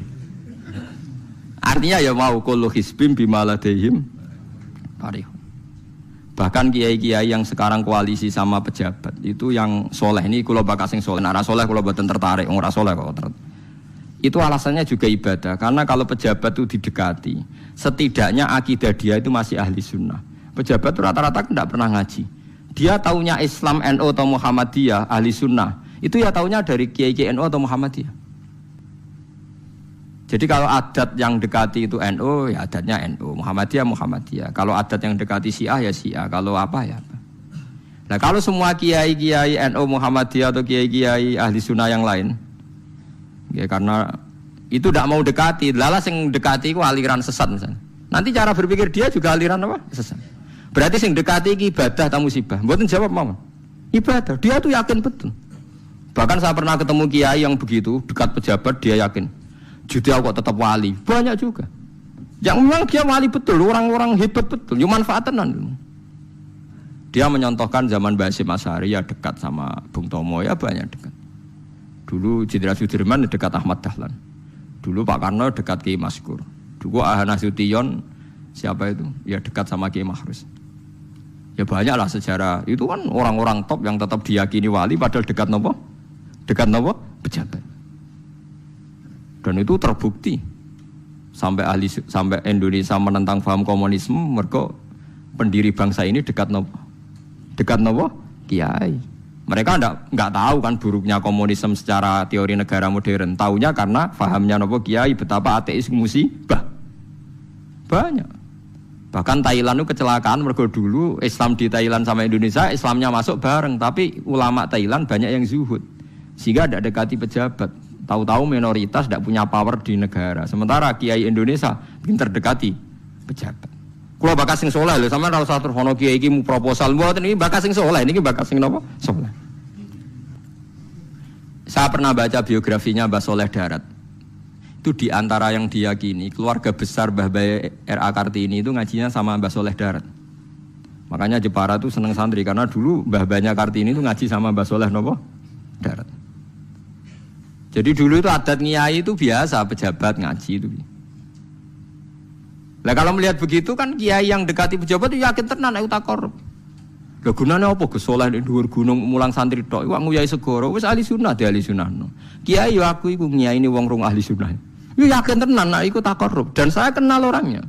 Artinya ya mau kullu hisbim bimaladehim parih. Bahkan kiai-kiai yang sekarang koalisi sama pejabat itu yang soleh ini kalau bakal sing soleh, nara soleh kalau buatan tertarik, ora soleh kok itu alasannya juga ibadah karena kalau pejabat itu didekati, setidaknya akidah dia itu masih ahli sunnah. Pejabat itu rata-rata tidak pernah ngaji, dia taunya Islam NU atau Muhammadiyah ahli sunnah Itu ya taunya dari Kiai NU atau Muhammadiyah. Jadi kalau adat yang dekati itu NU, ya adatnya NU, Muhammadiyah. Kalau adat yang dekati Syiah ya Syiah, kalau apa ya apa. Nah kalau semua kiai-kiai NU, Muhammadiyah atau kiai-kiai ahli sunnah yang lain, ya karena itu tidak mau dekati, lala sing dekati itu aliran sesat misalnya. Nanti cara berpikir dia juga aliran apa? Sesat. Berarti sing dekati ini ibadah atau musibah? Mboten jawab mama. Ibadah. Dia tuh yakin betul. Bahkan saya pernah ketemu kiai yang begitu dekat pejabat, dia yakin. Jadi aku tetap wali. Banyak juga. Yang memang dia wali betul, orang-orang hebat betul. Cuma manfaatan. Dia menyontohkan zaman Mbah Hasyim Asy'ari ya dekat sama Bung Tomo ya banyak dekat. Dulu Jenderal Sudirman dekat Ahmad Dahlan. Dulu Pak Karno dekat Kiai Maskur. Dulu Ahana Sution siapa itu? Ya dekat sama Kiai Mahrus. Ya banyaklah sejarah. Itu kan orang-orang top yang tetap diyakini wali padahal dekat nopo? Dekat nopo? Pejabat. Dan itu terbukti. Sampai Indonesia menentang paham komunisme, mereka pendiri bangsa ini dekat nopo? Dekat nopo? Kiai. Mereka enggak tahu kan buruknya komunisme secara teori negara modern. Taunya karena pahamnya nopo kiai betapa ateis musibah. Banyak. Bahkan Thailand itu kecelakaan mergo dulu Islam di Thailand sama Indonesia Islamnya masuk bareng, tapi ulama Thailand banyak yang zuhud. Sehingga tidak dekati pejabat. Tahu-tahu minoritas tidak punya power di negara. Sementara kiai Indonesia pinter dekati pejabat. Kalau bakas sing soleh lho, sama ora usah terus ono kiai iki mu proposal mboten iki bakas sing soleh, niki bakas sing napa? Soleh. Saya pernah baca biografinya Mbah Soleh Darat. Itu di antara yang diyakini keluarga besar Mbah Bae R.A. Kartini itu ngajinya sama Mbah Soleh Darat. Makanya Jepara itu seneng santri karena dulu Mbah Banya Kartini itu ngaji sama Mbah Soleh napa? Darat. Jadi dulu itu adat ngiyai itu biasa pejabat ngaji itu. Lah kalau melihat begitu kan kiai yang dekati pejabat itu yakin tenan nek utak korup. Lah gunane apa Gus Soleh ning dhuwur gunung mulang santri tok iku nguyai segoro wis ahli sunnah di ahli sunnah. No. Kiai yo aku iku ngiyaini wong rong ahli sunnah. Yo yakin tenan nek iku tak korup dan saya kenal orangnya.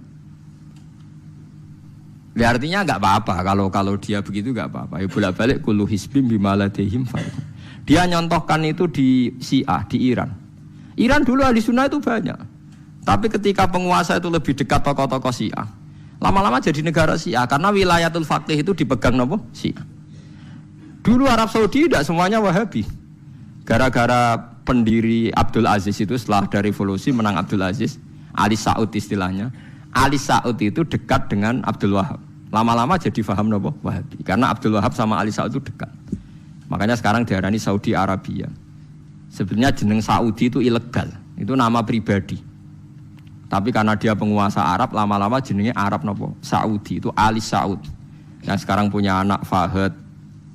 Ya artinya enggak apa-apa kalau dia begitu enggak apa-apa. Ya bolak-balik kullu hisbim bima ladaihim farihun. Dia nyontohkan itu di Syiah di Iran. Iran dulu ahli sunnah itu banyak. Tapi ketika penguasa itu lebih dekat tokoh-tokoh Syiah, lama-lama jadi negara Syiah karena wilayatul faqih itu dipegang nopo Syiah. Dulu Arab Saudi tidak semuanya Wahabi. Gara-gara pendiri Abdul Aziz itu setelah ada revolusi menang Abdul Aziz, Ali Saud istilahnya. Ali Saud itu dekat dengan Abdul Wahab. Lama-lama jadi paham nopo Wahabi karena Abdul Wahab sama Ali Saud itu dekat. Makanya sekarang diarani Saudi Arabia. Sebenarnya jeneng Saudi itu ilegal, itu nama pribadi. Tapi karena dia penguasa Arab, lama-lama jenenge Arab nopo? Saudi, itu Ali Saud. Yang sekarang punya anak Fahad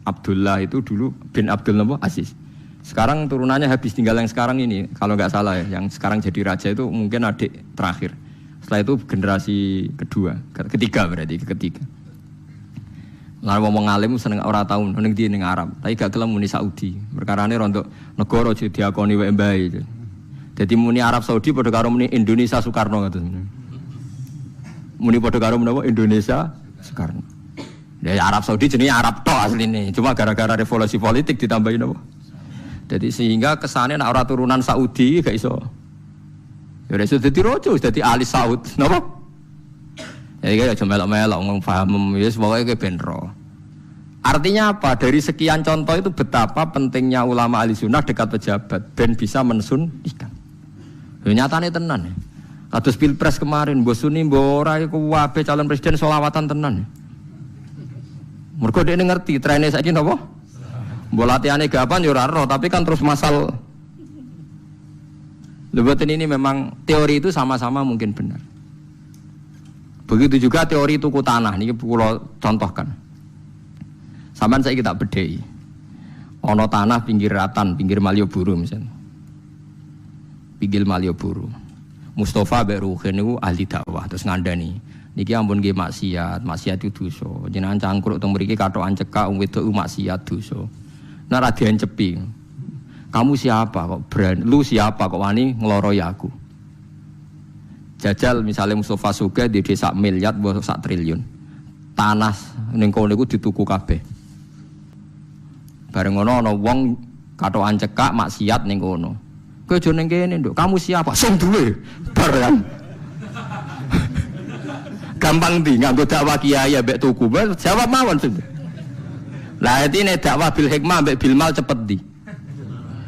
Abdullah itu dulu bin Abdul nopo? Aziz. Sekarang turunannya habis tinggal yang sekarang ini, kalau nggak salah ya, yang sekarang jadi raja itu mungkin adik terakhir. Setelah itu generasi ketiga berarti ketiga. Lalu ngomong alim seneng ora tau ning ndi ning Arab, tapi gak gelem muni Saudi. Perkarane rontok negara diakoni wae mbae. Jadi muni Arab Saudi padha karo muni Indonesia Soekarno ngoten. Muni padha karo menapa Indonesia Soekarno. Ya Arab Saudi jenenge Arab tok asline, cuma gara-gara revolusi politik ditambahin apa. Jadi sehingga kesane nek ora turunan Saudi gak iso. Ya wis dadi raja, wis dadi Ali Saud, napa? Ya iki aja melok-melok ngomong paham wis pokoke ke ben ro. Artinya apa? Dari sekian contoh itu betapa pentingnya ulama ahli sunnah dekat pejabat ben bisa mensun ikan. Ya nyatane tenan. Kados Pilpres kemarin mbok suni mbok ora iku wae calon presiden selawatan tenan. Mergo dekne ngerti trene saiki napa? Mbok latihane gapan ya ora ro, tapi kan terus masal. Lebatin ini memang teori itu sama-sama mungkin benar. Begitu juga teori tuku tanah niki kula contohkan. Sampeyan saiki tak bedheki. Ana tanah pinggir Ratan, pinggir Malioboro misalnya. Pinggir Malioboro. Mustafa Beruhin niku ahli dakwah terus ngandani. Niki ampun nggih maksiat itu dosa. Jenengan cangkruk teng mriki kathokan cekak wong wedok maksiat dosa. Nek ra diancepi. Kamu siapa kok berani? Lu siapa kok wani ngloroi aku? Jajal misalnya Mustafa Sugih di desa miliar buat 1 triliun. Tanah ning kono niku dituku kabeh. Bareng ngono ana wong Katokan cekak maksiat ning kono. Kowe aja ning kene, Nduk. Kamu siapa? Sing duwe. Barang. Gampang ndi nganggo dakwah kiai mbek tuku. Jawab mawon sing. Lah intine dakwah bil hikmah mbek bil mal cepet ndi?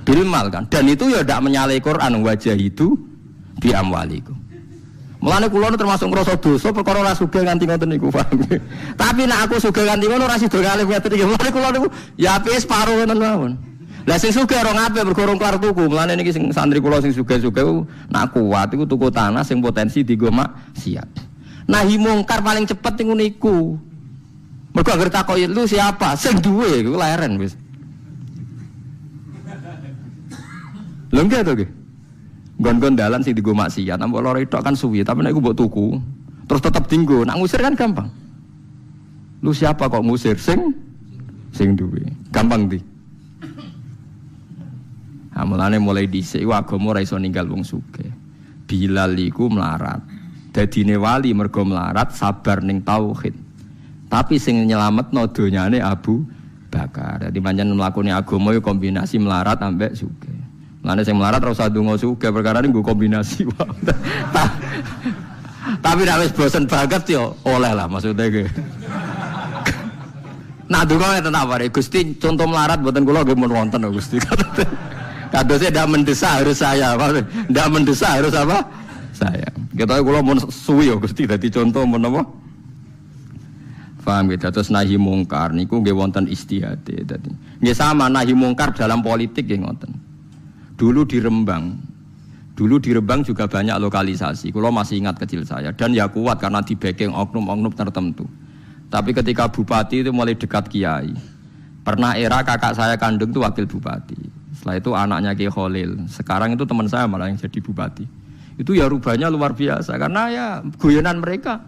Bil mal kan. Dan itu ya ndak menyalahi Quran wajah itu bi amwalikum. Mulane kula termasuk ngrasa dosa perkara ora sugih nganti ngoten niku, paham. Tapi nek aku sugih nganti ngono ora sida ngalih ngoten iki. Mulane kula niku ya apik separo ngoten mawon. Lah sing sugih ora ngapik mergo urung kelar tuku. Mulane niki sing santri kula sing sugih-sugih nak kuat iku tuku tanah sing potensi dienggo maksiat. Nahi mungkar paling cepet niku. Mergo anggere takoki lu siapa? Sing duwe iku leren wis. Lho nggih to nggih. Gon-gon dalan sing dienggo maksiat, mbok loro tok kan suwi, tapi nek iku mbok tuku, terus tetep dienggo. Nak ngusir kan gampang. Lu siapa kok ngusir? Sing duwe. Gampang ndi? Mulane mulai dhisik iku agama ora iso ninggal wong sugih. Bilal iku melarat. Dadine wali mergo melarat sabar ning tauhid. Tapi sing nyelametno donyane Abu Bakar. Dadi pancen mlakune agama iku kombinasi melarat ambek sugih. Mulane sing melarat ora usah ndonga sugih perkara niku kombinasi wae. Tapi nek wis bosen banget yo oleh lah maksudnya iki. Nah donga ngeten apa Gusti contoh melarat mboten kula nggih mun wonten Gusti. Kadosnya tidak mendesak harus saya, tidak mendesak harus apa? Saya. Kita kalau mau suwi ya Gusti, jadi contoh mau apa? Faham gitu. Terus nahi mungkar, niku nggih wonten istihade. Jadi nggih sama nahi mungkar dalam politik nggih ngoten. Dulu di Rembang juga banyak lokalisasi. Kalau masih ingat kecil saya dan ya kuat karena di backing oknum-oknum tertentu. Tapi ketika bupati itu mulai dekat kiai. Pernah era kakak saya kandung itu wakil bupati. Setelah itu anaknya Kiai Khalil. Sekarang itu teman saya malah yang jadi bupati. Itu ya rubahnya luar biasa karena ya guyonan mereka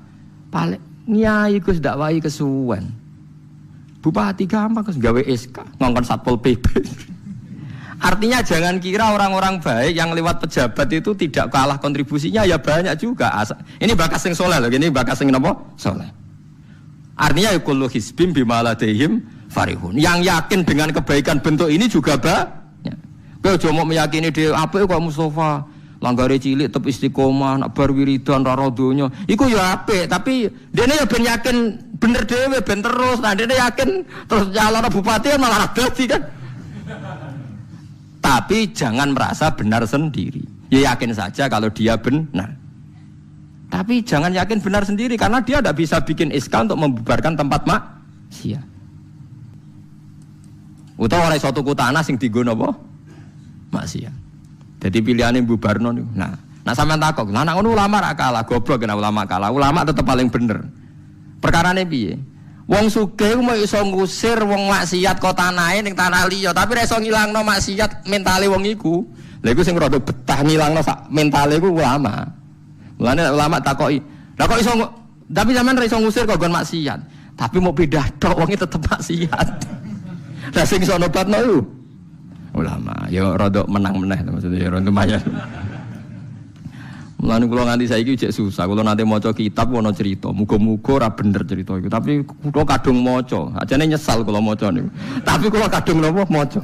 paling nyai Gus dakwahi kesuwen. Bupati gampang Gus gawe SK ngongkon Satpol PP. Artinya jangan kira orang-orang baik yang lewat pejabat itu tidak kalah kontribusinya ya banyak juga. Ini bakas sing soleh loh, ini bakas sing napa? Soleh. Artinya kullu hizbim bima ladaihim farihun. Yang yakin dengan kebaikan bentuk ini juga kowe aja mau meyakini dhewe apik kok Mustofa langgare cilik tetep istiqomah nak bar wiridan ora donya iku ya apik tapi dene ya ben yakin bener dhewe ben terus nah dene yakin terus calon bupati malah dadi kan. Tapi jangan merasa benar sendiri. Ya yakin saja kalau dia benar. Tapi jangan yakin benar sendiri karena dia tidak bisa bikin SK untuk membubarkan tempat maksiat. Utawa ora iso tuku tanah sing dienggo napa? Maksiat. Jadi pilihannya bubarno niku. Nah sampean takok, lah nek ngono ulama ra kalah, goblok kena ulama kalah. Ulama tetep paling bener. Perkarane piye? Wong sugih ku mau iso ngusir wong maksiat kok tanahe ning tanah liya, tapi ra iso ngilangno maksiat mentale wong iku. Lha iku sing rada betah ngilangno sak mentale ku ulama. Mulane ulama takoki, "Lah kok iso tapi sampean ra iso ngusir kok gon maksiat, tapi mau pindah tok wong tetep maksiat." Lah sing iso nobatno iku ulama, ya rada menang-meneh maksudnya ya rada lumayan. Mulane kula nganti saiki cek susah, kula nanti maca kitab ana cerita, muga-muga ora bener cerita iku, tapi kula kadung maca, ajane nyesal kula maca niku. Tapi kula kadung napa maca.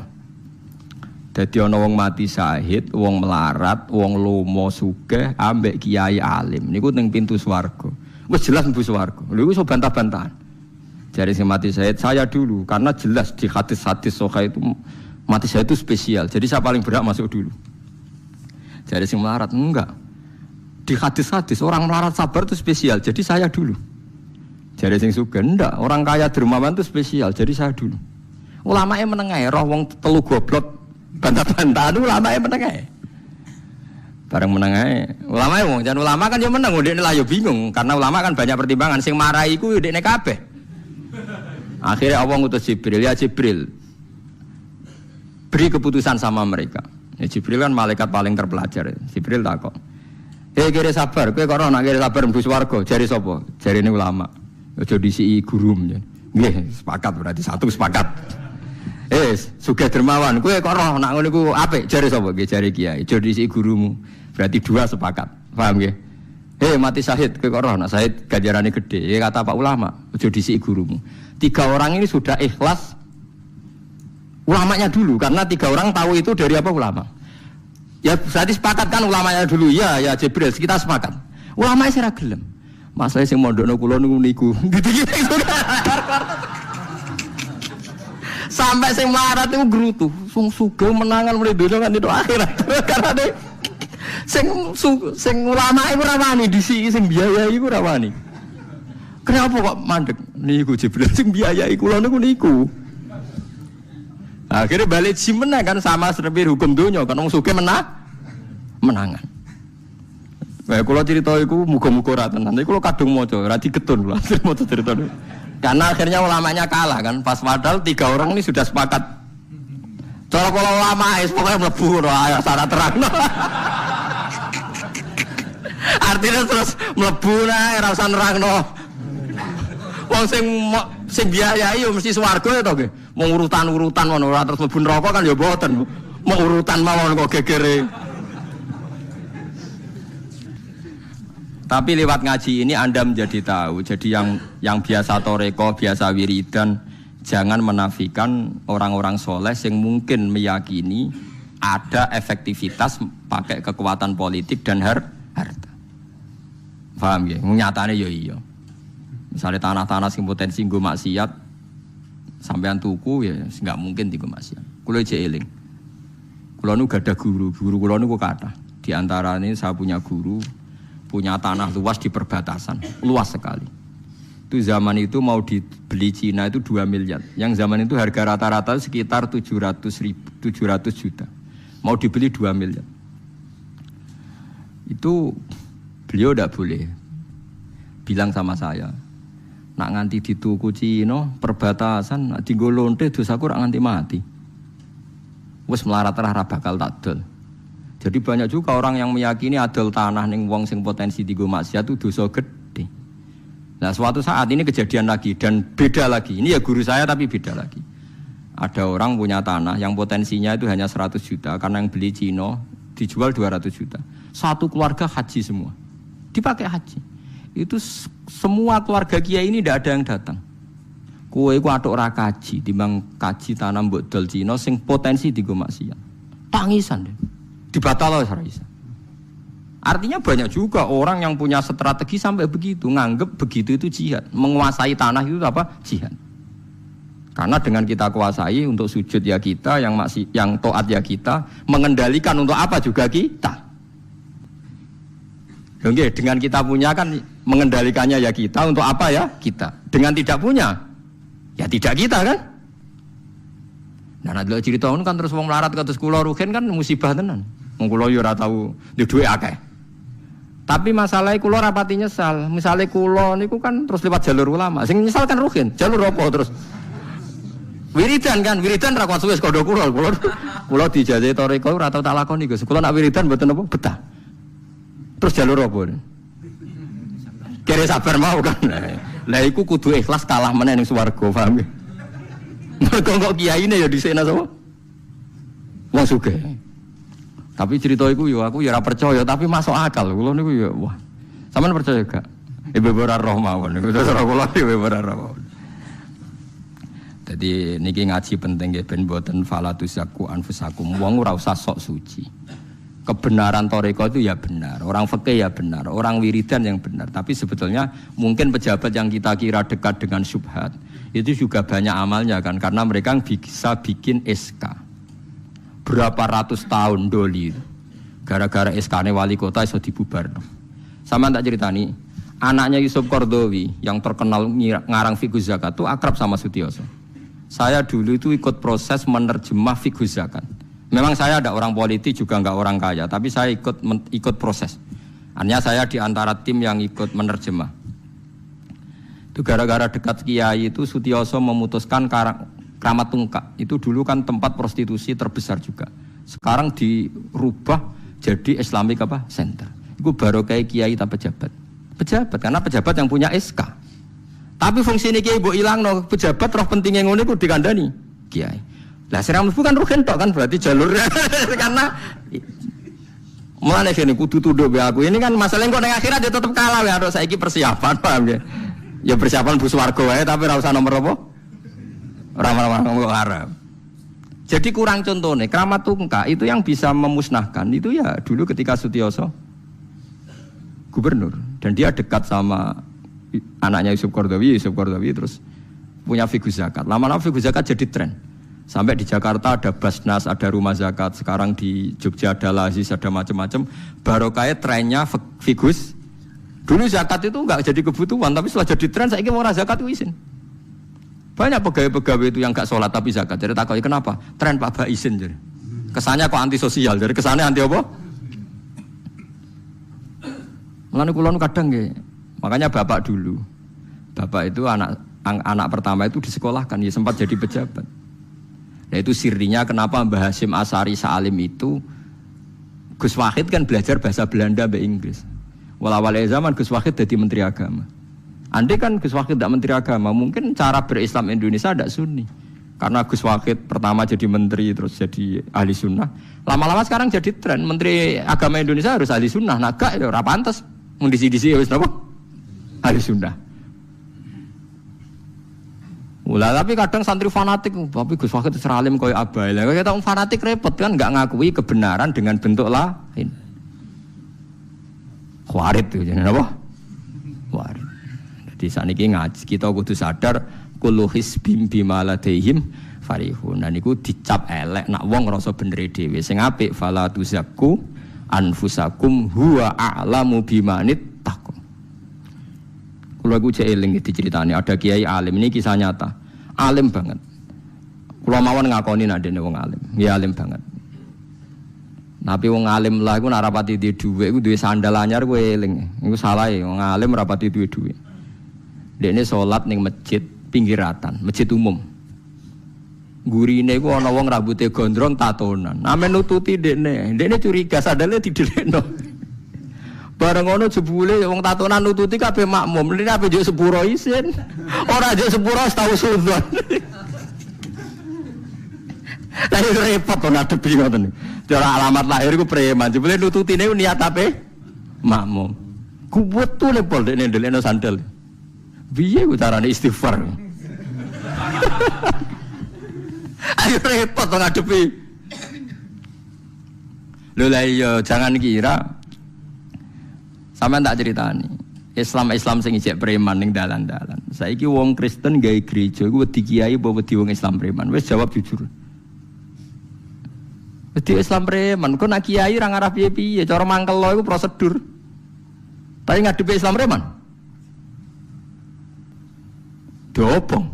Dadi ana wong mati syahid, wong melarat, wong lomo sugih ambek kiai alim niku ning pintu swarga. Wis jelas mlebu swarga. Lha iku iso bantah-bantahan. Jare sing mati syahid saya dulu karena jelas di hadis-hadis sahih itu mati saya itu spesial, jadi saya paling berhak masuk dulu. Jadi sing melarat enggak. Di hadis-hadis orang melarat sabar itu spesial, jadi saya dulu. Jadi sing sugih enggak, orang kaya dermawan itu spesial, jadi saya dulu. Ulamae menengae roh wong telu goblok bantah-bantahan ulamae menengae. Bareng menengae, ulamae wong jan ulama kan yo meneng, ndekne lah yo bingung karena ulama kan banyak pertimbangan, sing marahi iku yo ndekne kabeh. Akhirnya Allah ngutus Jibril, ya Jibril beri keputusan sama mereka. Ya, Jibril kan malaikat paling terpelajar. Jibril takok, kira sabar, kowe kok ora nak kira sabar mlebu swarga, jare sapa? Jarine ulama. Aja disiki gurum. Nggih, sepakat berarti satu sepakat. Sugih dermawan, kowe kok ora nak ngono iku apik, jare sapa? Nggih, jare kiai. Aja disiki gurumu. Berarti dua sepakat. Paham nggih? Mati syahid, kowe kok ora nak syahid ganjarane gede. Kata Pak ulama, aja disiki gurumu. 3 orang ini sudah ikhlas Ulamanya dulu, karena 3 orang tahu itu dari apa ulama. Ya berarti sepakat kan ulamanya dulu, ya Jibril, kita sepakat. Ulamanya sira gelem. Masalah sing mondokno kula niku. Gitu-gitu kan. Sampai sing melarat itu gerutu, sing sugih menangan mulai donya kan itu akhirat. Karena sing ulama iku ora wani disiki sing biayai iku ora wani. Kenapa kok mandek? Niku Jibril sing biayai kula niku. Akhirnya balik menang kan sama seperti hukum dunia kan wong sugih menangan. Nah, kula cerita iku muga-muga ra tenan. Iku kula kadung maca, ra digetun kula maca cerita. Karena akhirnya ulamanya kalah kan, pas padahal 3 orang ini sudah sepakat. Cara kalau ulama pokoknya mlebu ora syarat terang. Artinya terus mlebu ora usah nerangno. Wong sing biayai yo mesti swarga ya to nggih. Mau urutan-urutan ngono ora terus mlebu neraka kan ya mboten. Mau urutan mawon kok gegere. Tapi lewat ngaji ini Anda menjadi tahu. Jadi yang biasa toreko, biasa wiridan, jangan menafikan orang-orang soleh yang mungkin meyakini ada efektivitas pakai kekuatan politik dan harta. Paham ya? Nyatanya ya iya. Misalnya tanah-tanah sing potensi nggo maksiat, sampean tuku ya nggak mungkin dienggo maksiat. Kulo aja eling. Kulo nu gada guru kulo nu kathah. Di antara ini saya punya guru punya tanah luas di perbatasan, luas sekali. Itu zaman itu mau dibeli Cina itu 2 miliar. Yang zaman itu harga rata-rata sekitar 700 juta. Mau dibeli 2 miliar. Itu beliau tidak boleh bilang sama saya, nak nganti dituku Cina perbatasan, nak dienggo lonte dosaku rak nganti mati. Wes melarat-larat bakal takdol. Jadi banyak juga orang yang meyakini adol tanah ning wong sing potensi dienggo maksiat itu dosa gede. Nah, suatu saat ini kejadian lagi dan beda lagi. Ini ya guru saya tapi beda lagi. Ada orang punya tanah yang potensinya itu hanya 100 juta karena yang beli Cina dijual 200 juta. Satu keluarga haji semua. Dipakai haji. Itu semua keluarga kiai ini tidak ada yang datang. Kowe iku atuk ora kaji, timbang kaji tanah mbok dol Cina sing potensi dienggo maksiat. Tangisan deh. Dibatal oleh Sarisa. Artinya banyak juga orang yang punya strategi sampai begitu, nganggep begitu itu jihad, menguasai tanah itu apa? Jihad. Karena dengan kita kuasai untuk sujud ya kita, yang taat ya kita, mengendalikan untuk apa juga kita. Oke, dengan kita punya kan mengendalikannya ya kita, untuk apa ya kita. Dengan tidak punya, ya tidak kita kan. Nah, nek cerita ngono kan terus wong melarat kados kula rugen kan musibah tenan. Wong kula yo ora tau duwe akeh. Tapi masalahnya kula rapati nyesal. Misale kula niku kan terus lewat jalur ulama. Sing nyesal kan rugen. Jalur apa terus? Wiridan ra kuat suwe kondo kula. Kula dijajahi toreko ora tau tak lakoni Gus. Kula nak wiridan mboten apa betah. Terus jalur apa? Kere sabar mau kan. Lah iku kudu ikhlas kalah meneh ning swarga, paham ya? Mergo kok kiyaine ya dhisikna sapa? Wong sugih. Tapi cerita iku yo aku ya ora percaya tapi masuk akal. Kula niku ya wah. Sampeyan percaya gak? Ibu ora roh mawon niku terus kula ibu ora roh. Jadi niki ngaji penting nggih ben mboten falatusaku anfusakum. Wong ora usah sok suci. Kebenaran toreko itu ya benar, orang fikih ya benar, orang wiridan yang benar. Tapi sebetulnya mungkin pejabat yang kita kira dekat dengan syubhat itu juga banyak amalnya kan, karena mereka bisa bikin SK berapa ratus tahun doli gara-gara SK-ne wali kota iso dibubar. Sama tak ceritani, anaknya Yusuf Qardawi yang terkenal ngarang fiqh zakat itu akrab sama Sutioso. Saya dulu itu ikut proses menerjemah fiqh zakat. Memang saya ada orang politik juga enggak orang kaya, tapi saya ikut proses. Artinya saya di antara tim yang ikut menerjemah. Itu gara-gara dekat kiai itu Sutioso memutuskan Kramat Tungkak. Itu dulu kan tempat prostitusi terbesar juga. Sekarang dirubah jadi Islamic Center. Itu baru kayak kiai tak pejabat. Pejabat karena pejabat yang punya SK. Tapi fungsi ini kiai mbok ilangno, pejabat roh pentingnya ngono iku dikandani kiai. Lah seram bukan rugen tok kan berarti jalurnya karena mulane kene kudu tunduk be aku. Ini kan masalahnya kok ning akhirat ya tetep kalah ya harus saiki persiapan paham ya. Ya persiapan bu swarga wae tapi ora usah nomor apa? Ora nomor Arab. Jadi kurang contohnya, keramat tungkak itu yang bisa memusnahkan itu ya dulu ketika Sutioso gubernur dan dia dekat sama anaknya Yusuf Qaradawi terus punya figur zakat. Lama-lama figur zakat jadi tren. Sampai di Jakarta ada Basnas, ada rumah zakat. Sekarang di Jogja ada Lazis, ada macam-macam. Barokahnya trennya figus. Dulu zakat itu enggak jadi kebutuhan, tapi setelah jadi tren saya ingin orang zakat itu izin. Banyak pegawai-pegawai itu yang enggak sholat tapi zakat. Jadi takoi kenapa? Tren Pak Ba izin jadi. Kesannya kok antisosial. Jadi kesannya anti apa? Mulane kula kadang nggih. Makanya bapak dulu. Bapak itu anak pertama itu disekolahkan, ya sempat jadi pejabat. Nah itu sirinya kenapa Mbah Hasyim Asy'ari Salim itu Gus Wahid kan belajar bahasa Belanda bahasa Inggris. Awal zaman Gus Wahid jadi menteri agama. Andai kan Gus Wahid tidak menteri agama, mungkin cara berislam Indonesia tidak sunni. Karena Gus Wahid pertama jadi menteri terus jadi ahli sunnah. Lama-lama sekarang jadi tren menteri agama Indonesia harus ahli sunnah. Nah gak ya ora pantes mun disi-disi wis napa? Ahli sunnah. Ulah tapi kadang santri fanatik, tapi Gus Wahid seralim koyo abai. Lah kita fanatik repot kan enggak ngakui kebenaran dengan bentuk lain. Khawarit itu jenenge apa? Khawarit. Jadi saniki ngaji kita kudu sadar kullu hisbim bima ladaihim farihun. Dan niku dicap elek nak wong ngrasa bener dhewe. Sing apik fala tuzakku anfusakum huwa a'lamu bimanit taqwa. Kulo aku cek eling diceritani ada kiai alim, ini kisah nyata. Alim banget. Kulo mawon ngakoni nek dene wong alim. Ya alim banget. Tapi wong alim lah iku nek rapati duwe dhuwit iku duwe sandal anyar kowe eling. Iku salah e wong alim rapati duwe dhuwit. Dekne salat ning masjid pinggiratan, masjid umum. Gurine iku ana wong rambute gondrong tatonan. Ame nututi dekne. Dekne curiga sandale didelekno. Bareng ngono jebule wong tatonan nututi kabeh makmum. Lha ape njuk sepuro isin. Ora njuk sepuro tau sudzon. Lah repot to ngadepi ngoten. Cara alamat lahir iku preman. Jebule nututine niat ape? Makmum. Kuwetu le pol dekne ndelekno sandal. Piye ku carane istighfar? Ayo repot to ngadepi. Lho lah iya jangan kira sampeyan tak ceritani. Islam sing ijek preman ning dalan-dalan. Saiki wong Kristen gawe gereja iku wedi kiai apa wedi wong Islam preman? Wis jawab jujur. Wedi Islam preman, kok nak kiai ra ngarah piye-piye, cara mangkel lo iku prosedur. Tapi ngadepi Islam preman. Dobong.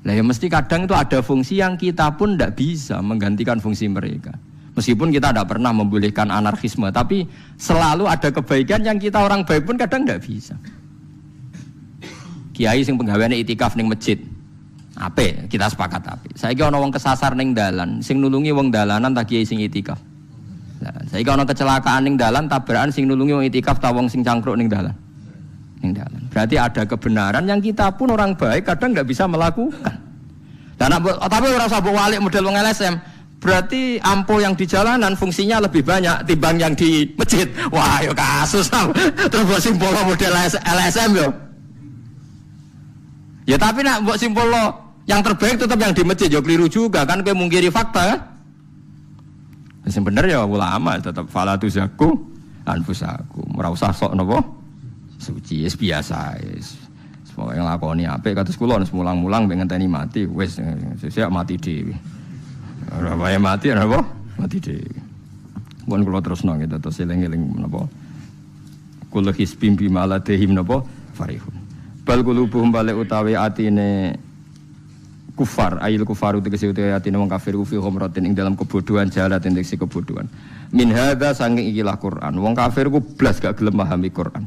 Lah ya mesti kadang itu ada fungsi yang kita pun tidak bisa menggantikan fungsi mereka. Meskipun kita tidak pernah membolehkan anarkisme, tapi selalu ada kebaikan yang kita orang baik pun kadang tidak bisa. Kiai sing penggaweane itikaf ning masjid. Ape? Kita sepakat ape. Saiki ana wong kesasar ning dalan, sing nulungi wong dalanan ta kiai sing itikaf. Lah, saiki ana kecelakaan ning dalan, tabrakan sing nulungi wong itikaf ta wong sing cangkruk ning dalan. Ning dalan. Berarti ada kebenaran yang kita pun orang baik kadang enggak bisa melakukan. Dan tapi ora usah mbok walik model wong LSM. Berarti ampo yang di jalanan fungsinya lebih banyak timbang yang di masjid. Wah, yo kasus. Terus mbok simpul model LSM yo. Ya tapi nak mbok simpul yang terbaik tetap yang di masjid yo keliru juga kan kowe mungkiri fakta kan. Sing bener ya ulama tetap fala tuzaku anfusakum. Ora usah sok napa suci wis biasa wis. Semua yang lakoni apik kados kula wis mulang-mulang ben ngenteni mati wis sesuk mati dhewe. Ora wae mati napa? Mati dhewe. Mun kula terusno gitu terus eling-eling napa? Kula hisbim bima ladehim napa? Farihun. Bal qulubuhum balik utawi atine kufar, ayil kufaru tegese utawi atine wong kafir ku fi khamratin ing dalam kebodohan jalat indeks kebodohan. Min hadza saking ikilah Quran. Wong kafir ku blas gak gelem memahami Quran.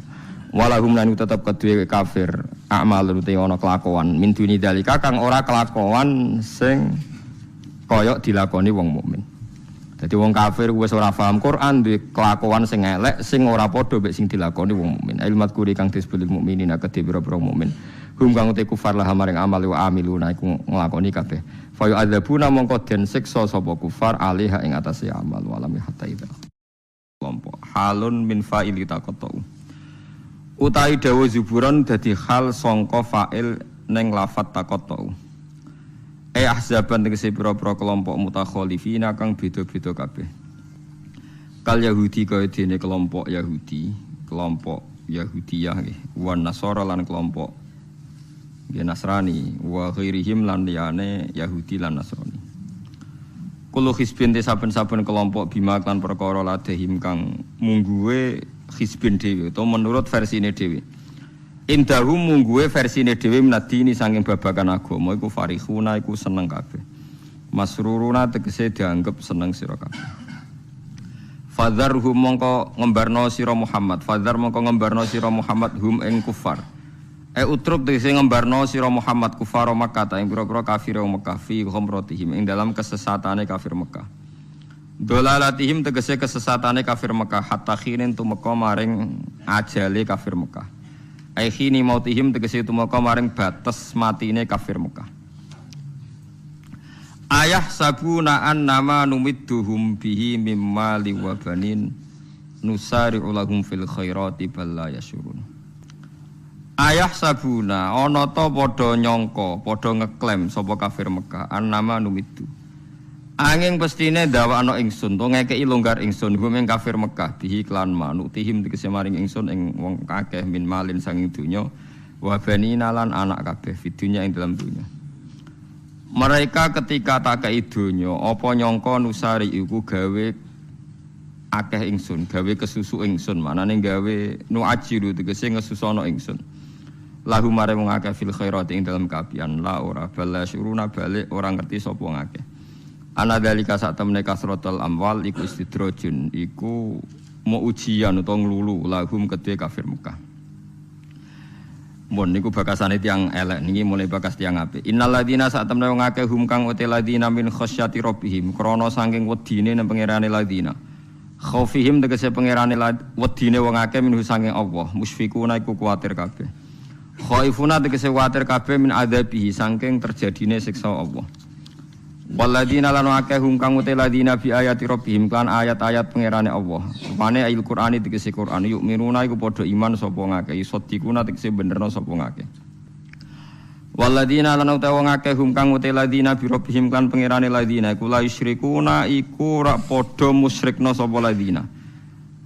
Walahum lan tetep kedue kafir amal rute ana kelakuan min duni dalika kang ora kelakuan sing koyok dilakoni wong mukmin. Dadi wong kafir wis ora paham Quran duwe kelakuan sing elek sing ora padha mek sing dilakoni wong mukmin. Ilmat kuri kang disebut mukminin akeh pira-pira mukmin. Hum kang te kufar lah maring amal wa amiluna iku nglakoni kabeh. Fa yu'adzabuna mongko den siksa sapa kufar alih ing atase amal walami hatta ida. Kelompok halun min fa'ili taqatu. Utai dawa zuburan dadi hal sangka fa'il ning lafat taqatu. ahzaban tegese pira-pira kelompok mutakhalifina kang beda-beda kabeh. Kal Yahudi kaya dene kelompok Yahudi, kelompok Yahudiyah nggih, wan Nasara lan kelompok nggih Nasrani, wa ghairihim lan liyane Yahudi lan Nasrani. Kulo hizbin saben-saben kelompok bima lan perkara ladehim kang mungguwe hizbin dhewe utawa menurut versine dhewe. Indahum mungguwe versine dhewe minadini saking babagan agama iku farihuna iku seneng kabeh. Masruruna tegese dianggep seneng sira kabeh. Fadzarhum mongko ngembarno sira Muhammad, fadzar mongko ngembarno sira Muhammad hum ing kufar. Utruk tegese ngembarno sira Muhammad kufar Makkah ta ing pira-pira kafir Mekah fi ghamratihim ing dalam kesesatane kafir Mekah. Dolalatihim tegese kesesatane kafir Mekah hatta khinin tumeka maring ajale kafir Mekah. Khini mautihim tegese tumeka maring batas matine kafir Mekah. Ayah sabuna annama numidduhum bihi mimma liwabanin nusari'u lahum fil khairati bal la yasyurun. Ayah sabuna ana ta padha nyangka, padha ngeklaim sapa kafir Mekah annama numiddu. Angin pestine ndawakno ingsun to ngekeki longgar ingsun hum ing kafir Mekah bihi klan manutihim tegese maring ingsun ing wong akeh min malin sanging donya wa banina lan anak kabeh fidunya ing dalam donya. Mereka ketika tak kei donya apa nyangka nusari iku gawe akeh ingsun, gawe kesusu ingsun, manane gawe nuajiru tegese ngesusono ingsun. Lahu mare wong akeh fil khairati ing dalam kaapian la ora bala syuruna balik ora ngerti sapa ngakeh. Ana dalika sak temene kasratul amwal iku istidrajun, iku mau ujian utawa nglulu lahum kedhe kafir Mekah. Mun niku bakasane tiyang elek niki mulai bakas tiyang apik. Innal ladina sak temne wong akeh hum kang uti ladina min khasyati rabbihim krana saking wedine nang pangerane ladina. Khaufihim tegese pangerane wedine wong akeh min saking Allah, musfikuna iku kuwatir kabeh. Khaifuna tegese kuwatir kabeh min adzabihi saking terjadine siksa Allah. Waladina lan akeh hum kang uti ladina bi ayati rabbihim kan ayat-ayat pangerane Allah. Mane ayat Qur'ani tegese Qur'an yuk miruna iku padha iman sapa ngakeh isotikuna tegese benerno sapa ngakeh. Waladina lan uti wong akeh hum kang uti ladina bi rabbihim kan pangerane ladina iku la yusyrikuna iku ora padha musyrikna sapa ladina.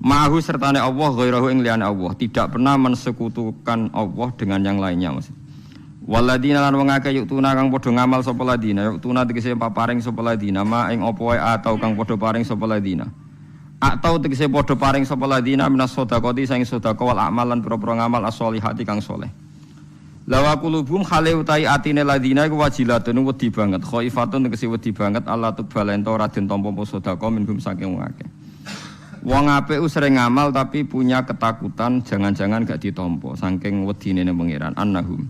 Ma'hu sertane Allah ghairahu ing liyane Allah, tidak pernah mensekutukan Allah dengan yang lainnya maksud. Waladina lan wong akeh yuktuna kang padha ngamal sapa ladina, yuktuna tegese paring sapa ladina, ma ing apa wae atau kang padha paring sapa ladina. Atau tegese padha paring sapa ladina minas sedekati saing sedekah wal amal lan pira-pira ngamal as-sholihati kang saleh. Lawa qulubum khale utai atine ladina iku wajilatun wedi banget, khaifatun tegese wedi banget Allah tubalento ora den tampa sedekah minhum saking wong akeh. Wong apik sering ngamal tapi punya ketakutan jangan-jangan gak ditampa saking wedine ning pangeran annahum.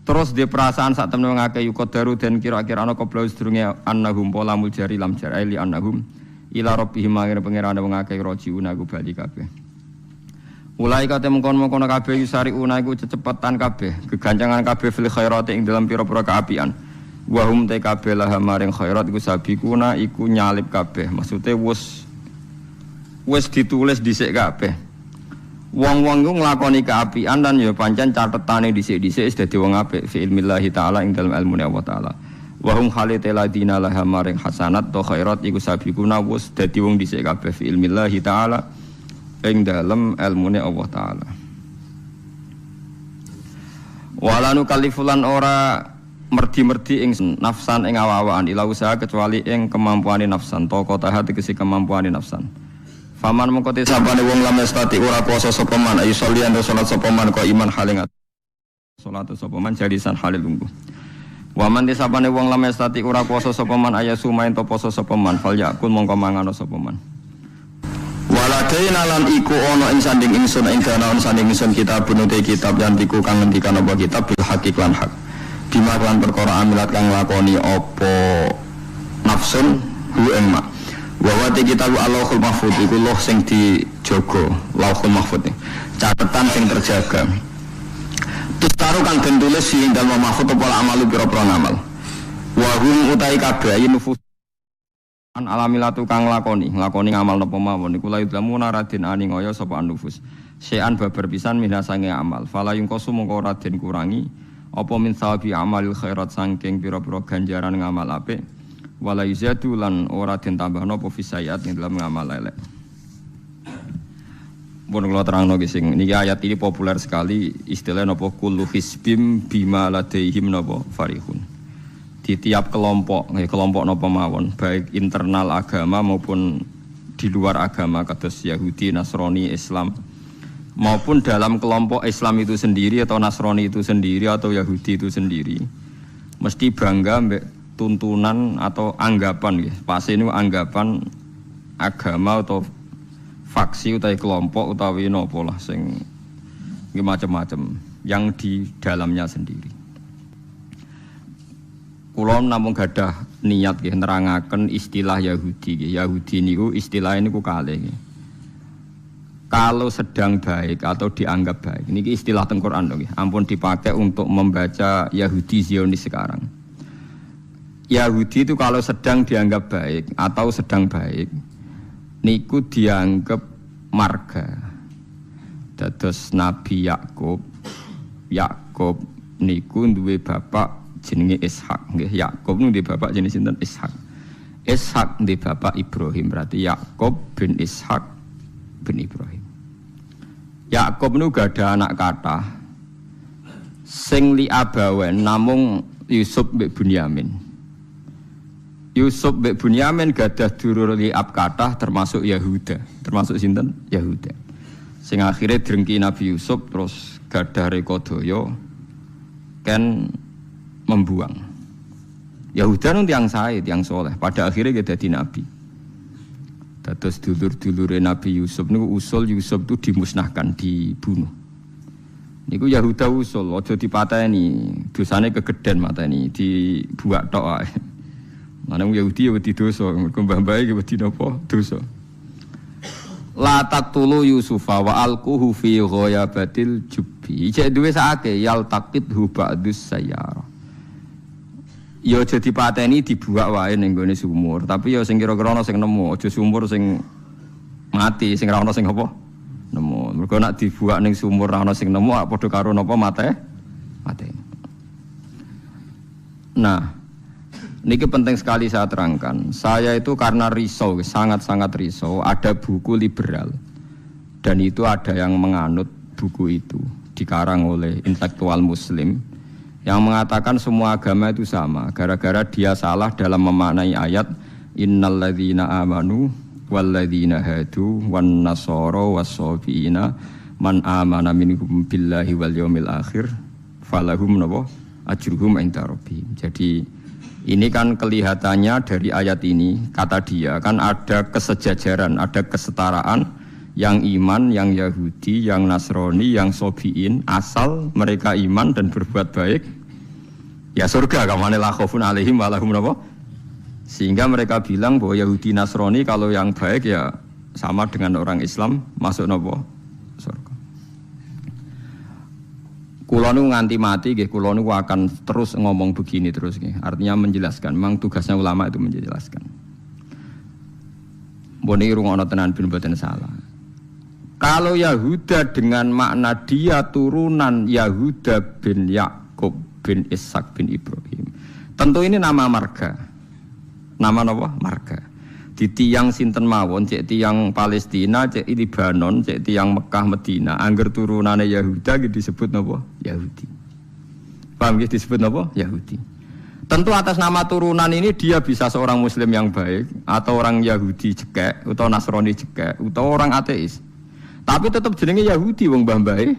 Terus di perasaan saat temen ngake yukodaru dan kira-kira ana qabla sedurunge annahum pola muljari lam jaraili annahum ila rabbihim mangire pangerane wong akeh rajiuna ku bali kabeh. Mulai kate mengkon-mengkon kabeh yusariuna iku cecepetan kabeh, gegancangan kabeh fil khairati ing dalam pira-pira kaapian. Wa hum ta kabeh lah maring khairat iku sabikuna iku nyalip kabeh. Maksude wis ditulis dhisik kabeh. Wong-wong iku nglakoni kaapian lan ya pancen catetane dhisik-dhisik wis dadi wong apik fi ilmillahi taala ing dalem ilmune Allah taala. Wa hum khalite ladina laha maring hasanat to khairat iku sabikuna wis dadi wong dhisik kabeh fi ilmillahi taala ing dalem ilmune Allah taala. Wala nukallifulan ora merdi-merdi ing nafsan ing awa-awaan ila usaha kecuali ing kemampuane nafsan to kota tegese kemampuane nafsan. Faman mengkoti sabane wong lam estati ora poso sapa man ayu sholian salat sapa man kok iman haling salat sapa man jalisan halil lungguh. Waman disabane wong lam estati ora poso sapa man ayasu main to poso sapa man fal yakul mongko mangano sapa man. Waladaina lan iku ana ing sanding ingsun ing kana sanding ingsun kitab bunute kitab yang diku kang ngendikan apa kitab bil hakik lan hak. Dimaklan perkara amilat kang lakoni apa nafsun hu ing mak. Wa te kitab Allahul Mahfuz iku loh sing dijaga, Lauhul Mahfuz. Catatan sing terjaga. Terus taruh kang den tulis sing dalem mahfuz apa amalu pira-pira ngamal. Wa hum utai kabeh nufus an alamilatu kang lakoni ngamal napa mawon iku la yudlamuna radin aning kaya sapa nufus. Sean babar pisan minasange amal. Fala yungkosu mongko radin kurangi apa min sawabi amalil khairat saking pira-pira ganjaran ngamal apik wala yuzadu lan ora den tambahno apa fisayat ing dalam ngamal elek. Mun kula terangno nggih sing niki ayat ini populer sekali istilah napa kullu hisbim bima ladaihim napa farihun. Di tiap kelompok napa mawon baik internal agama maupun di luar agama kados Yahudi, Nasrani, Islam maupun dalam kelompok Islam itu sendiri atau Nasrani itu sendiri atau Yahudi itu sendiri mesti bangga mbek tuntunan atau anggapan nggih. Pasti ini anggapan agama atau faksi utawi kelompok utawi napa lah sing macam-macam yang di dalamnya sendiri. Kula namung gadah niat nggih nerangaken istilah Yahudi nggih. Yahudi niku istilah niku kalih nggih. Kalau sedang baik atau dianggap baik. Niki istilah teng Quran nggih. Ampun dipakai untuk membaca Yahudi Zionis sekarang. Yahudi itu kalau sedang dianggap baik atau sedang baik niku dianggap marga. Dados Nabi Yakub niku duwe bapak jenenge Ishak nggih. Yakub niku duwe bapak jenenge sinten Ishak. Ishak duwe bapak Ibrahim, berarti Yakub bin Ishak bin Ibrahim. Yakub niku gada anak kathah sing li abawen namung Yusuf mbek Bunyamin. Yusuf bin Bunyamin gadah dulur liab kathah termasuk Yahuda. Termasuk sinten? Yahuda. Sing akhirnya drengki Nabi Yusuf terus gadah rekodaya kan membuang. Yahuda nu tiyang sae, tiyang saleh. Pada akhirnya dia dadi nabi. Dados dulur-dulure Nabi Yusuf niku usul Yusuf itu dimusnahkan, dibunuh. Niku Yahuda usul aja dipateni, dosane kegeden mateni, dibuak tok ae. Manang Yahudi ya wedi dosa, mergo mbah-mbahe wedi napa? Dosa. La taqtulu Yusufa wa alquhu fi ghayabatil jubbi. Cek duwe sakake yal taqidhu ba'dus sayyara. Ya aja dipateni dibuak wae ning gone sumur, tapi ya sing kira-kira ana sing nemu, aja sumur sing mati, sing ora ana sing apa? Nemu. Mergo nek dibuak ning sumur ora ana sing nemu, padha karo napa mate. Nah, niki penting sekali saya terangkan. Saya itu karena risau, sangat-sangat risau. Ada buku liberal dan itu ada yang menganut buku itu dikarang oleh intelektual Muslim yang mengatakan semua agama itu sama. Gara-gara dia salah dalam memaknai ayat innalladzina amanu walladzina hadu wan nasara was-sabiina man amana minhum billahi wal yaumil akhir falahum ajruhum inda rabbihim. Jadi ini kan kelihatannya dari ayat ini, kata dia kan ada kesejajaran, ada kesetaraan yang iman, yang Yahudi, yang Nasrani, yang Sobiin, asal mereka iman dan berbuat baik, ya surga. Kamane la khaufun alaihim wa lahum napa? Sehingga mereka bilang bahwa Yahudi Nasrani kalau yang baik ya sama dengan orang Islam masuk napa? Surga. Kula niku nganti mati nggih, kula niku akan terus ngomong begini terus nggih. Artinya menjelaskan, memang tugasnya ulama itu menjelaskan. Mbone rungokno tenan ben mboten salah. Kalau Yahuda dengan makna dia turunan Yahuda bin Yakub bin Ishak bin Ibrahim. Tentu ini nama marga. Nama napa? Marga. Di tiang sinten mawon, cek tiang Palestina, cek Libanon, cek tiang Mekah Medina, angger turunane Yahuda gitu disebut napa? Yahudi. Paham gitu disebut napa? Yahudi. Tentu atas nama turunan ini dia bisa seorang Muslim yang baik atau orang Yahudi cekek atau Nasrani cekek atau orang ateis. Tapi tetap jenenge Yahudi wong mbah-mbahe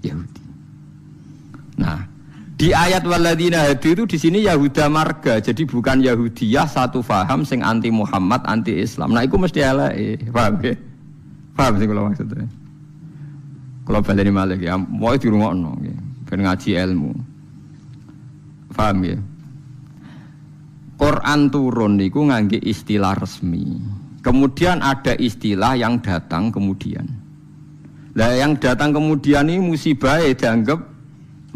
Yahudi. Nah, di ayat waladina hadu itu di sini Yahuda marga, jadi bukan Yahudiyah satu faham sing anti Muhammad, anti Islam. Nah, itu mesti eleke, paham ya? Paham sih kalau maksudnya. Kalau baleni malih ya, mau dirungokno nggih, ben ngaji ilmu. Paham ya? Quran turun niku ngangge istilah resmi. Kemudian ada istilah yang datang kemudian. Lah yang datang kemudian ini musibah dianggap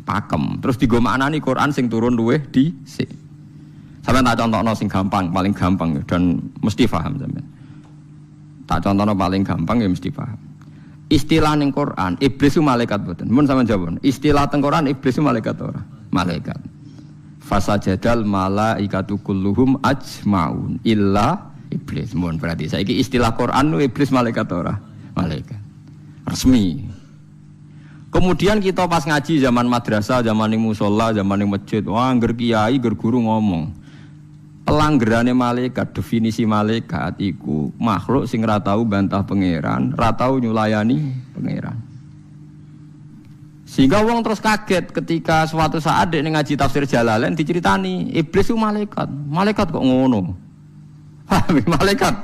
pakem. Terus digo maknani Quran sing turun luweh dhisik. Sampeyan tak contohno sing gampang, paling gampang dan mesti paham sampeyan. Tak contohno paling gampang ya mesti paham. Istilah ning Quran, iblis itu malaikat mboten. Mun sampean jawab. Istilah teng Quran iblis itu malaikat ora? Malaikat. Fasajadal malaikatu kulluhum ajmaun illa iblis. Mun berarti saiki istilah Quran iblis malaikat ora? Malaikat. Resmi. Kemudian kita pas ngaji zaman madrasah, zaman ning musala, zaman ning masjid, wah ngger kiai, ngger guru ngomong. Pelanggerane malaikat, definisi malaikat iku makhluk sing ra tau bantah pangeran, ra tau nyulayani pangeran. Sehingga wong terus kaget ketika suatu saat dek ngaji tafsir Jalalain diceritani iblis itu malaikat. Malaikat kok ngono? Malaikat.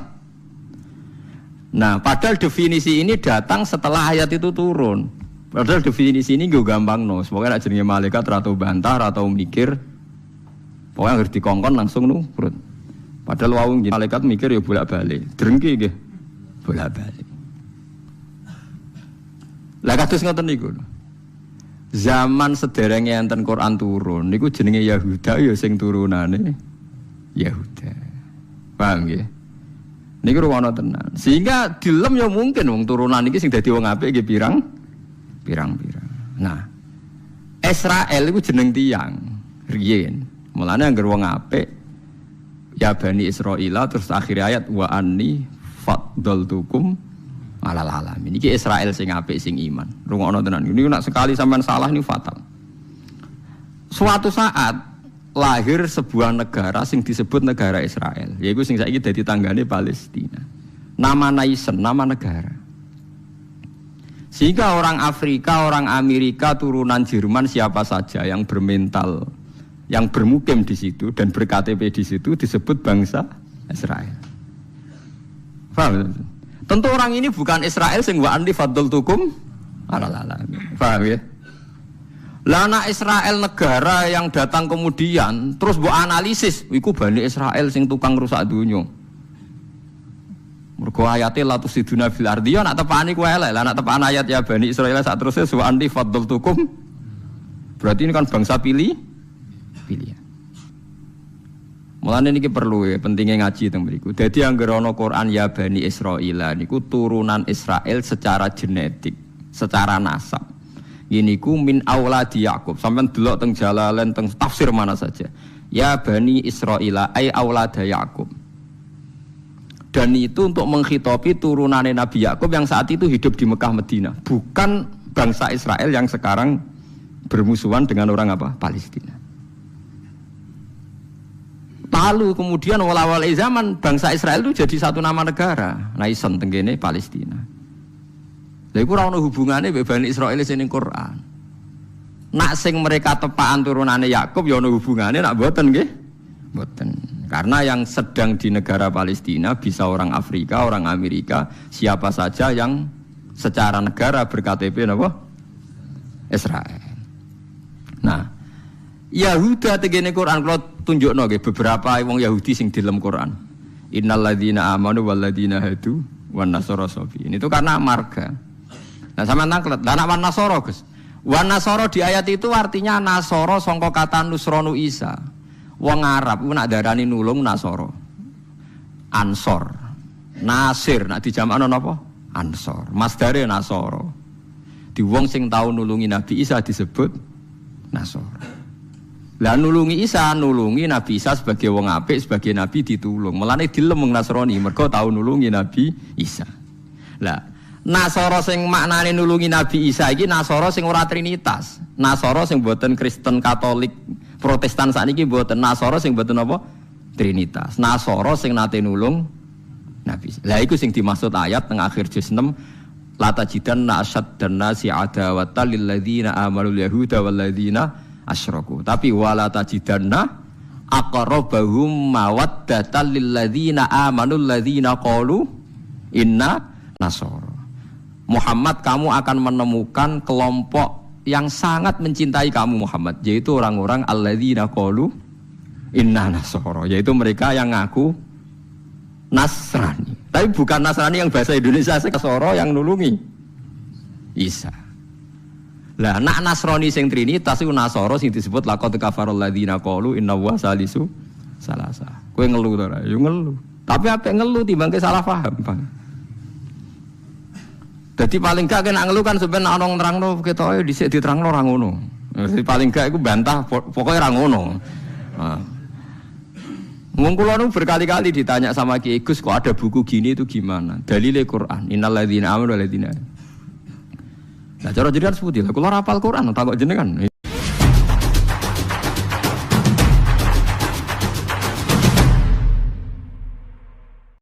Nah, padahal definisi ini datang setelah ayat itu turun. Padahal definisi ini gue gampang no. Pokoknya jenenge malaikat ra tau bantah, ra tau mikir. Pokoknya harus dikongkon langsung nurut. Padahal wawung malaikat mikir ya bolak-balik. Drengki nggih. Bolak-balik. Lah kados ngoten niku. Zaman sederenge enten Quran turun niku jenenge Yahuda ya sing turunane Yahuda. Paham nggih? Niku ruwono tenan. Sehingga dilem ya mungkin wong turunan iki sing dadi wong apik nggih pirang-pirang. Nah, Israel iku jeneng tiyang riyen. Mulane anggere wong apik ya Bani Israila terus akhir ayat wa anni faddaltukum alal alamin. Iki Israel sing apik sing iman. Rungokno tenan. Niku nek sekali sampean salah niku fatal. Suatu saat lahir sebuah negara sing disebut negara Israel. Yaiku sing saiki dadi tanggane Palestina. Nama nation, nama negara. Sehingga orang Afrika, orang Amerika, turunan Jerman siapa saja yang bermental yang bermukim di situ dan berKTP di situ disebut bangsa Israel. Paham? Tentu orang ini bukan Israel sing wa anni faddaltukum alal alamin. Paham ya? Lah anak Israel negara yang datang kemudian terus mbok analisis, iku Bani Israel sing tukang rusak dunya. Mergo ayate la tusiduna fil ardi ya nak tepani ku elek. Lah nak tepan ayat ya Bani Israel sak terusé wa anni faddaltukum. Berarti ini kan bangsa pilihan. Mulane niki perlu ya, pentingnya ngaji teng mriku. Dadi anggere ana Quran ya Bani Israil niku turunan Israel secara genetik, secara nasab. Ini ku min auladi Yakub. Sampeyan delok teng Jalalain teng tafsir mana saja. Ya Bani Israil ai aulada Yakub. Dan itu untuk menghitopi turunane Nabi Yakub yang saat itu hidup di Mekah Madinah, bukan bangsa Israel yang sekarang bermusuhan dengan orang apa? Palestina. Lalu kemudian awal-awal zaman bangsa Israel itu jadi satu nama negara, nation tenggene Palestina. Lha iku ora ono hubungane mbek Bani Israil sing ning Quran. Nak sing mereka tepaan turunane Yakub ya ono hubungane, nak mboten nggih? Mboten. Karena yang sedang di negara Palestina bisa orang Afrika, orang Amerika, siapa saja yang secara negara berKTP napa? Israel. Nah, Yahuda tegene Quran kalau tunjukno nggih beberapa wong Yahudi sing di dalam Quran. Innalladzina amanu walladzina hadu wan nasara safi. Itu karena marga. Nah sampean tanglet, lah nek wan nasara, Gus. Wan nasara di ayat itu artinya nasara sangka kata nusronu Isa. Wong Arab ku nak darani nulung nasara. Ansor. Nasir nak dijamakno napa? Ansor. Masdare nasara. Di wong sing tau nulungi Nabi Isa disebut nasara. Lah nulungi Isa, nulungi Nabi Isa sebagai wong apik, sebagai nabi ditulung. Mulane dilem wong Nasrani mergo tau nulungi Nabi Isa. Lah Nasara sing maknane nulungi Nabi Isa iki Nasara sing ora trinitas. Nasara sing boten Kristen Katolik Protestan sakniki boten. Nasara sing boten apa? Trinitas. Nasara sing nate nulung Nabi Isa. Lah iku sing dimaksud ayat teng akhir juz 6 la tajidanna asyaddan nasi adawatan lil ladzina amanu yahuda wal ladzina asyraku. Tapi wala tajidanna aqrabahum mawaddatan lil ladzina amanu ladzina qalu inna nasara. Muhammad, kamu akan menemukan kelompok yang sangat mencintai kamu Muhammad, yaitu orang-orang alladzina qalu inna nasara, yaitu mereka yang ngaku Nasrani. Tapi bukan Nasrani yang bahasa Indonesia Nasara yang nulungi Isa. Lah nak Nasrani sing Trinitas iku Nasara sing disebut laqad kafarul ladzina qalu inna wa salisu salasa. Kowe ngelu to ora? Yo ngelu. Tapi apik ngelu timbang ke salah paham, Bang. Jadi paling gak kena ngeluh kan sebenarnya orang nerangno ketoke dhisik diterangno ora ngono. Jadi paling gak iku bantah pokoknya ora ngono. Nah. Wong kula nu berkali-kali ditanya sama Ki Gus kok ada buku gini itu gimana? Dalile Quran. Innal ladzina amanu wal ladzina. Nah cara jenengan seputi lha kula hafal Quran tak kok jenengan.